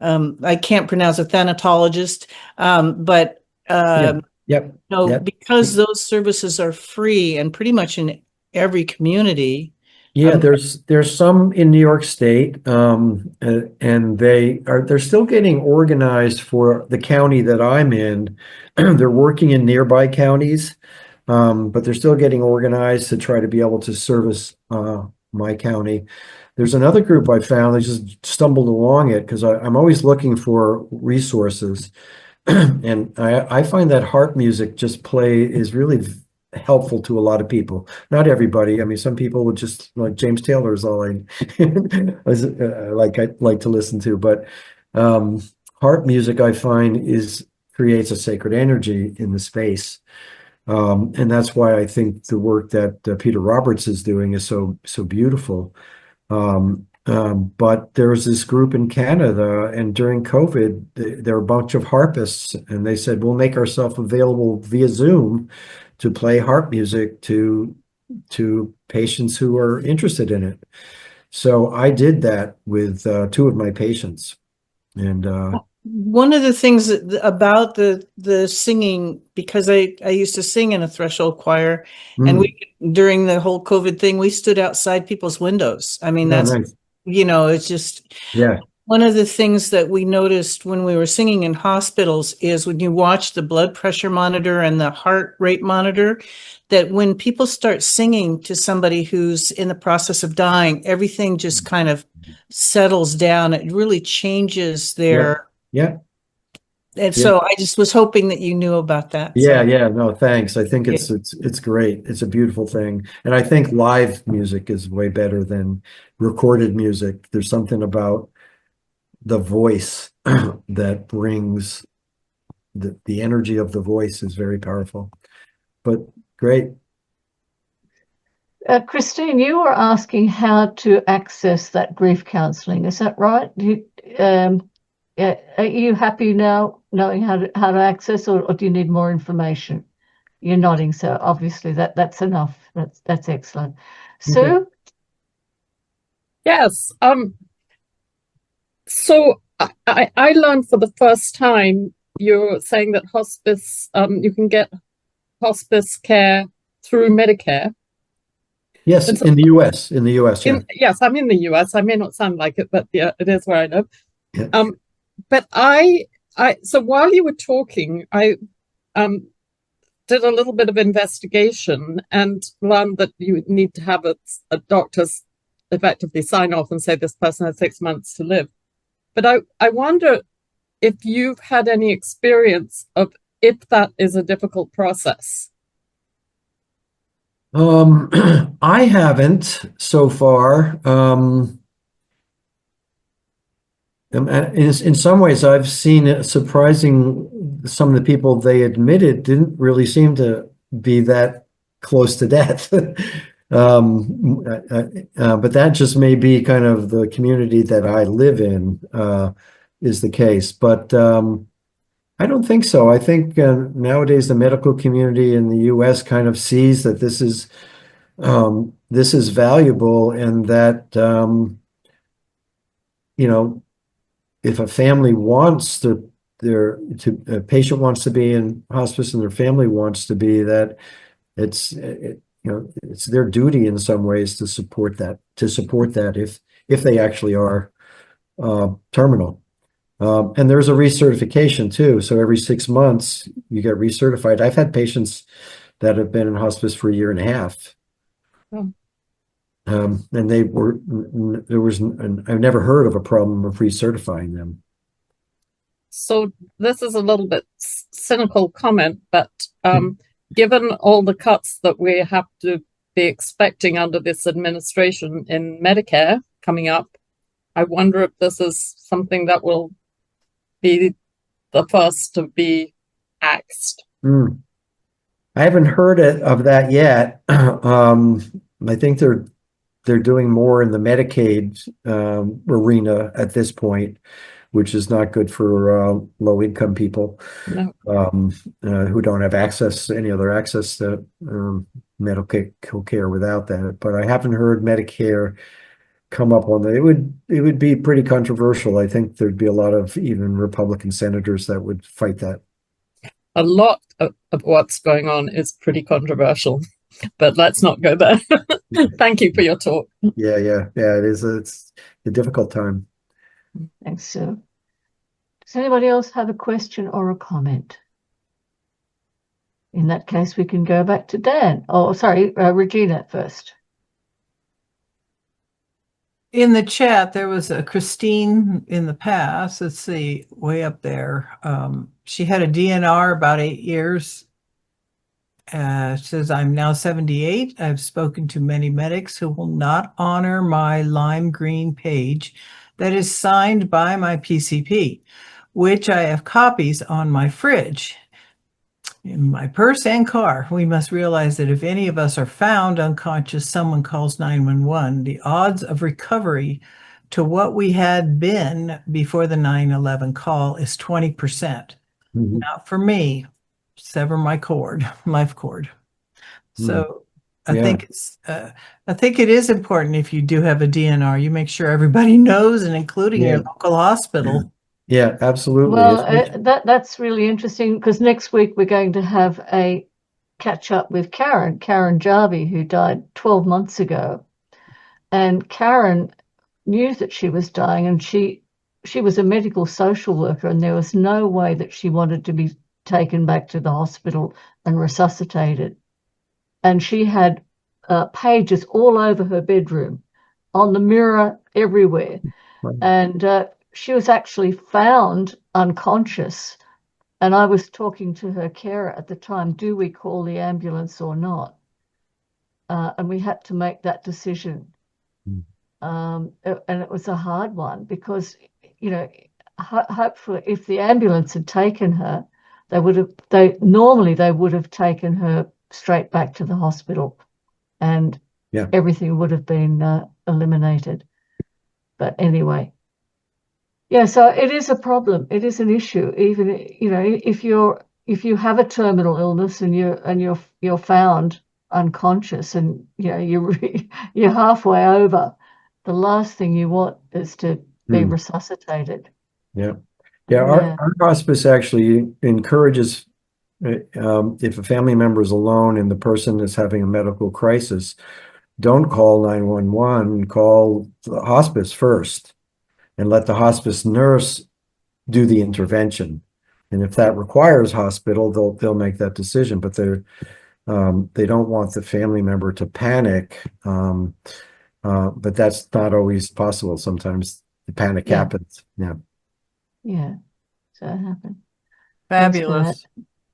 I can't pronounce a thanatologist, but because those services are free and pretty much in every community. Yeah, there's some in New York State, and they're still getting organized for the county that I'm in. They're working in nearby counties, but they're still getting organized to try to be able to service my county. There's another group I found that just stumbled along it because I'm always looking for resources, and I find that harp music is really helpful to a lot of people. Not everybody. I mean, some people would just like James Taylor is all I like to listen to, but harp music, I find, creates a sacred energy in the space. And that's why I think the work that Peter Roberts is doing is so beautiful. But there was this group in Canada, and during COVID, there were a bunch of harpists, and they said, we'll make ourselves available via Zoom to play harp music to patients who are interested in it. So I did that with 2 of my patients. And one of the things about the singing, because I used to sing in a threshold choir, and we, during the whole COVID thing, we stood outside people's windows. I mean, that's nice. It's just, one of the things that we noticed when we were singing in hospitals is when you watch the blood pressure monitor and the heart rate monitor, that when people start singing to somebody who's in the process of dying, everything just kind of settles down. It really changes their... And so I just was hoping that you knew about that. No, thanks. I think it's great. It's a beautiful thing. And I think live music is way better than recorded music. There's something about the voice that brings the energy of the voice is very powerful. But great. Christine, you were asking how to access that grief counselling. Is that right? Are you happy now knowing how to access, or do you need more information? You're nodding, so obviously that's enough. That's excellent. Sue? Yes. So I learned for the first time, you're saying that hospice, you can get hospice care through Medicare. Yes, so, in the US. Yes, I'm in the US. I may not sound like it, but yeah, it is where I live. Yeah. But so while you were talking, I did a little bit of investigation and learned that you need to have a doctor's effectively sign off and say this person has 6 months to live. But I wonder if you've had any experience of if that is a difficult process. I haven't so far. In some ways, I've seen it surprising. Some of the people they admitted didn't really seem to be that close to death. But that just may be kind of the community that I live in is the case. But I don't think so. I think nowadays the medical community in the U.S. kind of sees that this is valuable, and that if a family wants a patient wants to be in hospice and their family wants to be, that it's their duty in some ways to support that if they actually are terminal. And there's a recertification too. So every 6 months you get recertified. I've had patients that have been in hospice for 1.5 years. And I've never heard of a problem of recertifying them. So this is a little bit cynical comment, but given all the cuts that we have to be expecting under this administration in Medicare coming up, I wonder if this is something that will be the first to be axed. I haven't heard of that yet. I think they're doing more in the Medicaid arena at this point, which is not good for low-income people who don't have any other access to medical care without that. But I haven't heard Medicare come up on that. It would be pretty controversial. I think there'd be a lot of even Republican senators that would fight that. A lot of what's going on is pretty controversial. But let's not go there. Thank you for your talk. Yeah, it is. It's a difficult time. Thanks, Sue. Does anybody else have a question or a comment? In that case, we can go back to Dan. Oh, sorry, Regina first. In the chat, there was a Christine in the past. Let's see, way up there. She had a DNR about 8 years. Says, I'm now 78. I've spoken to many medics who will not honor my lime green page that is signed by my PCP. which I have copies on my fridge, in my purse and car. We must realize that if any of us are found unconscious, someone calls 911, the odds of recovery to what we had been before the 9/11 call is 20%. Not for me, sever my cord, life cord. So I think it is important, if you do have a DNR, you make sure everybody knows, and including your local hospital. Yeah, absolutely. Well, that's really interesting, because next week we're going to have a catch up with Karen Jarvie, who died 12 months ago. And Karen knew that she was dying, and she was a medical social worker, and there was no way that she wanted to be taken back to the hospital and resuscitated. And she had pages all over her bedroom, on the mirror, everywhere. Right. And she was actually found unconscious. And I was talking to her carer at the time, do we call the ambulance or not? And we had to make that decision. And it was a hard one, because, you know, hopefully if the ambulance had taken her, they would have taken her straight back to the hospital, and everything would have been eliminated. But anyway, so it is a problem. It is an issue. Even, you know, if you have a terminal illness and you're found unconscious, and you know you're halfway over, the last thing you want is to be resuscitated. Our hospice actually encourages, if a family member is alone and the person is having a medical crisis, don't call 911, call the hospice first, and let the hospice nurse do the intervention. And if that requires hospital, they'll make that decision. But they don't want the family member to panic. But that's not always possible. Sometimes the panic happens. So it happened. Fabulous.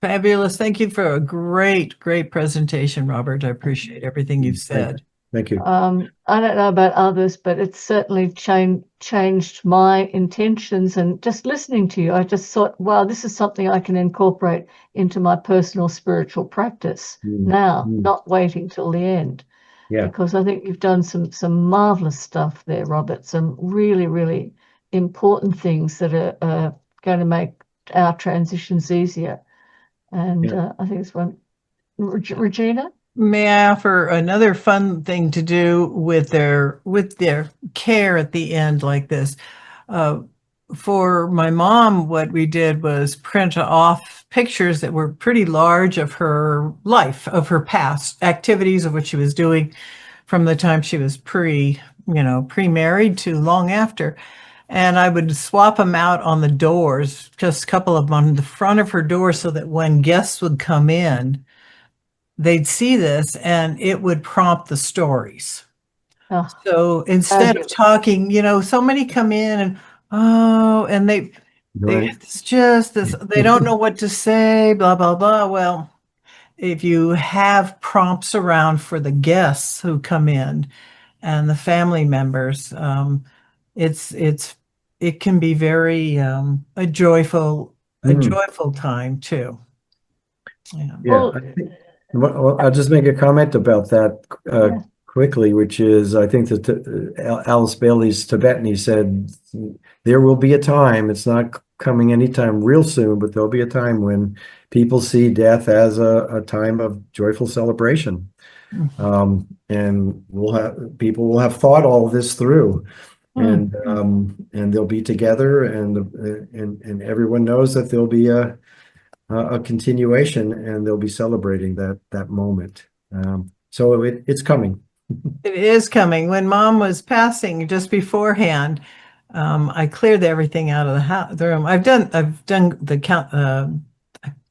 Fabulous. Thank you for a great presentation, Robert. I appreciate everything you've said. Thank you. I don't know about others, but it's certainly changed my intentions. And just listening to you, I just thought, wow, this is something I can incorporate into my personal spiritual practice now, not waiting till the end. Because I think you've done some marvelous stuff there, Robert. Some really, really important things that are going to make our transitions easier. And I think it's one. Regina? May I offer another fun thing to do with their care at the end like this? For my mom, what we did was print off pictures that were pretty large of her life, of her past activities, of what she was doing from the time she was pre-married to long after. And I would swap them out on the doors, just a couple of them on the front of her door, so that when guests would come in, they'd see this and it would prompt the stories. So instead of talking, so many come in and it's just this, they don't know what to say, blah, blah, blah. Well, if you have prompts around for the guests who come in and the family members, it can be very a joyful time too. I think, well, I'll just make a comment about that quickly, which is, I think that Alice Bailey's Tibetan, he said, there will be a time, it's not coming anytime real soon, but there'll be a time when people see death as a time of joyful celebration. And people will have thought all this through. And they'll be together, and everyone knows that there'll be a continuation, and they'll be celebrating that moment. So it's coming. It is coming. When Mom was passing just beforehand, I cleared everything out of the room. I've done the count,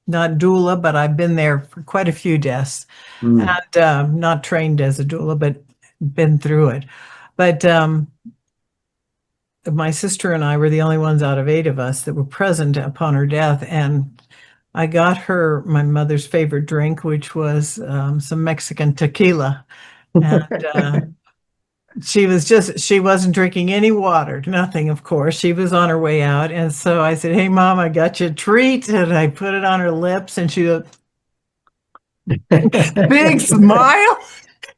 not doula, but I've been there for quite a few deaths, and not trained as a doula, but been through it. But my sister and I were the only ones out of 8 of us that were present upon her death, and I got her my mother's favorite drink, which was some Mexican tequila, and she wasn't drinking any water, nothing, of course. She was on her way out. And so I said, "Hey, Mom, I got you a treat." And I put it on her lips, and she goes, big smile.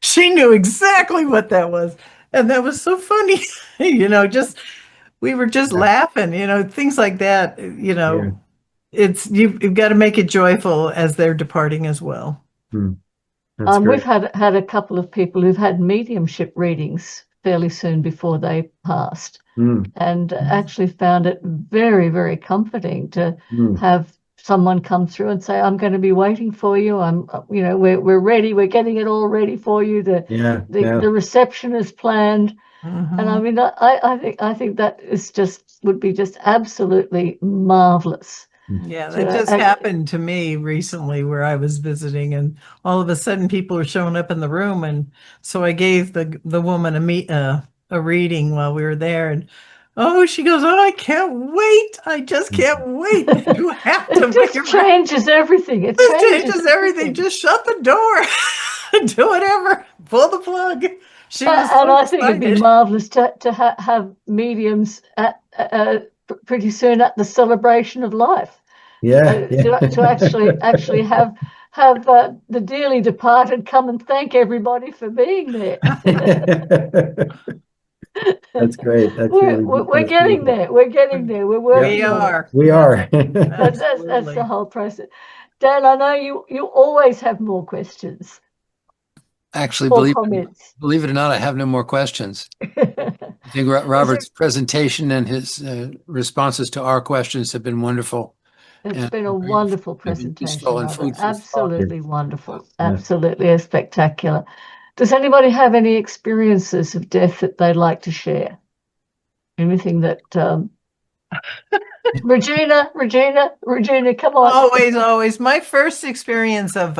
She knew exactly what that was. And that was so funny. We were just laughing, things like that, you've got to make it joyful as they're departing as well. That's great. We've had a couple of people who've had mediumship readings fairly soon before they passed, and actually found it very, very comforting to have someone come through and say, "I'm going to be waiting for you. We're ready. We're getting it all ready for you. The reception is planned." And I mean, I think that would be just absolutely marvelous. Yeah, that just happened to me recently where I was visiting, and all of a sudden people were showing up in the room, and so I gave the woman a reading while we were there, and she goes, "Oh, I can't wait! I just can't wait! You have to It just changes everything. It changes everything. Just shut the door, do whatever, pull the plug." She was so and I think excited. it'd be marvelous to have mediums pretty soon at the celebration of life. To actually have the dearly departed come and thank everybody for being there. That's great. We're getting there. We're getting there. We're working on it. We are. That's the whole process. Dan, I know you always have more questions. Actually, comments. believe it or not, I have no more questions. I think Robert's presentation and his responses to our questions have been wonderful. It's been a wonderful presentation, Robert. Absolutely wonderful. Absolutely spectacular. Does anybody have any experiences of death that they'd like to share? Anything that Regina, come on. Always. My first experience of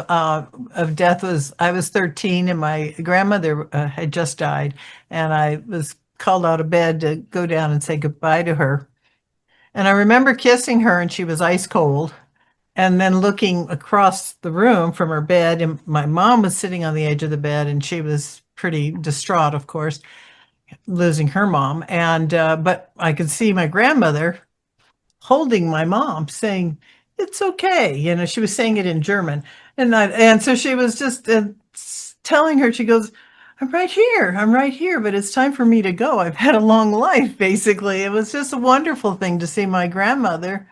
death was I was 13 and my grandmother had just died, and I was called out of bed to go down and say goodbye to her. And I remember kissing her, and she was ice cold. And then looking across the room from her bed, and my mom was sitting on the edge of the bed, and she was pretty distraught, of course, losing her mom. And but I could see my grandmother holding my mom, saying, "It's okay." She was saying it in German. And so she was just telling her, she goes, I'm right here, but it's time for me to go. I've had a long life, basically. It was just a wonderful thing to see my grandmother,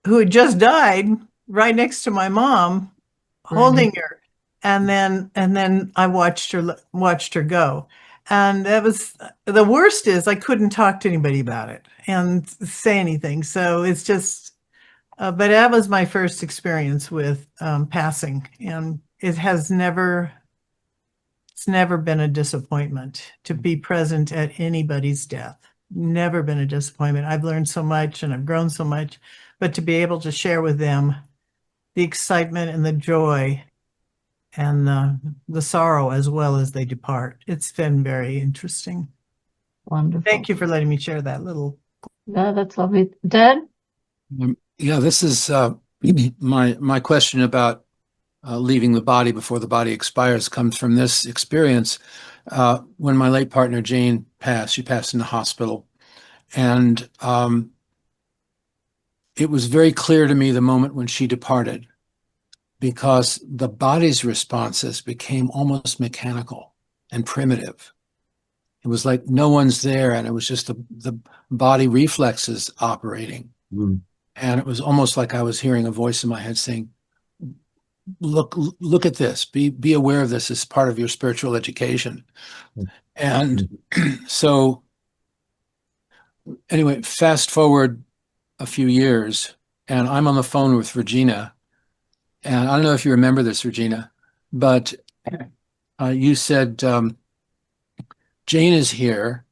who had just died, right next to my mom, holding her. And then I watched her go. And that was the worst. Is I couldn't talk to anybody about it and say anything. So it's just, but that was my first experience with passing, and it's never been a disappointment to be present at anybody's death. Never been a disappointment. I've learned so much and I've grown so much, but to be able to share with them the excitement and the joy and the sorrow as well as they depart. It's been very interesting. Wonderful. Thank you for letting me share that little. No, that's lovely. Dan? Yeah, this is my question about leaving the body before the body expires comes from this experience. When my late partner Jane passed, she passed in the hospital. And it was very clear to me the moment when she departed, because the body's responses became almost mechanical and primitive. It was like no one's there, and it was just the body reflexes operating. And it was almost like I was hearing a voice in my head saying, look at this, be aware of this as part of your spiritual education. And so anyway, fast forward a few years, and I'm on the phone with Regina. And I don't know if you remember this, Regina, but you said, Jane is here,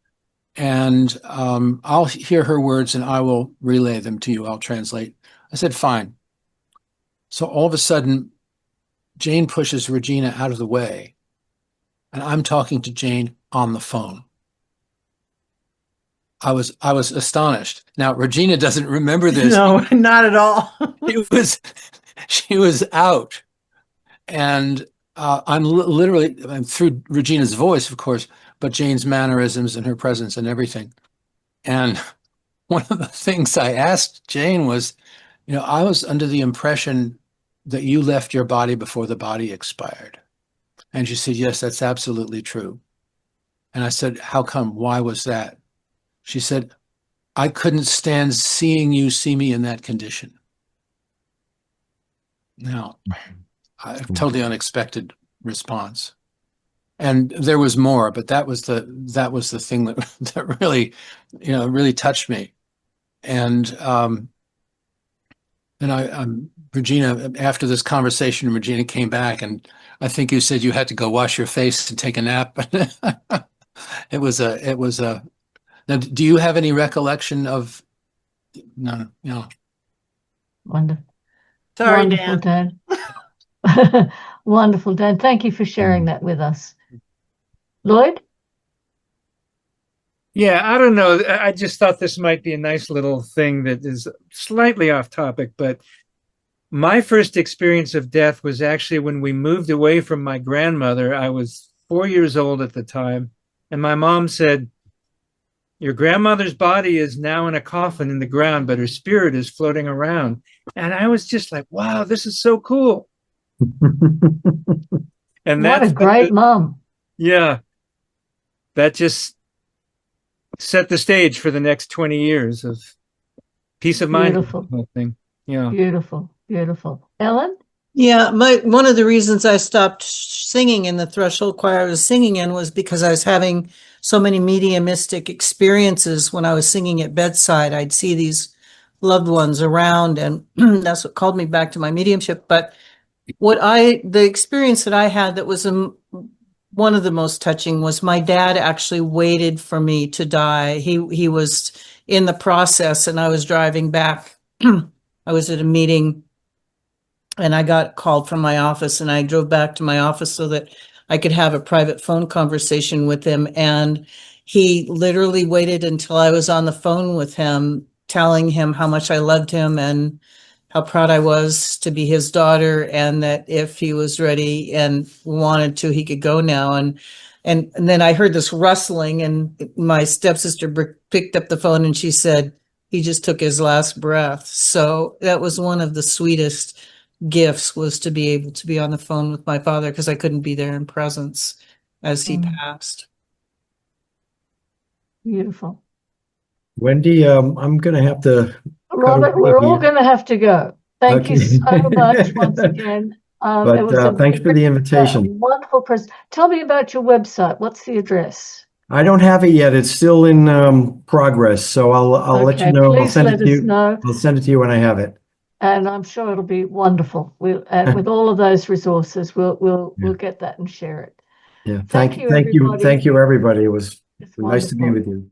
and I'll hear her words and I will relay them to you. I'll translate. I said, fine. So all of a sudden, Jane pushes Regina out of the way, and I'm talking to Jane on the phone. I was astonished. Now, Regina doesn't remember this. No, not at all. She was out. And I'm through Regina's voice, of course, but Jane's mannerisms and her presence and everything. And one of the things I asked Jane was, I was under the impression that you left your body before the body expired. And she said, yes, that's absolutely true. And I said, how come? Why was that? She said, I couldn't stand seeing you see me in that condition. Now, a totally unexpected response. And there was more, but that was the thing that really touched me. And Regina, after this conversation, Regina came back, and I think you said you had to go wash your face and take a nap. It was a. Now, do you have any recollection of? No. Wonderful. Sorry, Wonderful, Dan. Dan. Wonderful, Dan. Thank you for sharing that with us. Lloyd? Yeah, I don't know. I just thought this might be a nice little thing that is slightly off topic, but my first experience of death was actually when we moved away from my grandmother. I was 4 years old at the time, and my mom said, your grandmother's body is now in a coffin in the ground, but her spirit is floating around. And I was just like, wow, this is so cool. And what a great mom. Yeah. That just set the stage for the next 20 years of peace of mind. Beautiful. Thing. Yeah. Beautiful. Beautiful. Ellen? Yeah, one of the reasons I stopped singing in the threshold choir I was singing in was because I was having so many mediumistic experiences when I was singing at bedside. I'd see these loved ones around, and that's what called me back to my mediumship. But the experience that I had that was one of the most touching was my dad actually waited for me to die. He was in the process, and I was driving back. I was at a meeting, and I got called from my office, and I drove back to my office so that I could have a private phone conversation with him. And he literally waited until I was on the phone with him, telling him how much I loved him and how proud I was to be his daughter, and that if he was ready and wanted to, he could go now. And then I heard this rustling, and my stepsister picked up the phone, and she said, he just took his last breath. So that was one of the sweetest gifts, was to be able to be on the phone with my father, because I couldn't be there in presence as he passed. Beautiful. Wendy, I'm going to have to. Robert, we're all going to have to go. Thank you so much once again. But it was thanks for the invitation. Wonderful person. Tell me about your website. What's the address? I don't have it yet. It's still in progress, so I'll let you know. Please let us know. I'll send it to you when I have it. And I'm sure it'll be wonderful. And with all of those resources, we'll get that and share it. Yeah. Thank you, everybody. Thank you, everybody. It was nice to be wonderful. with you.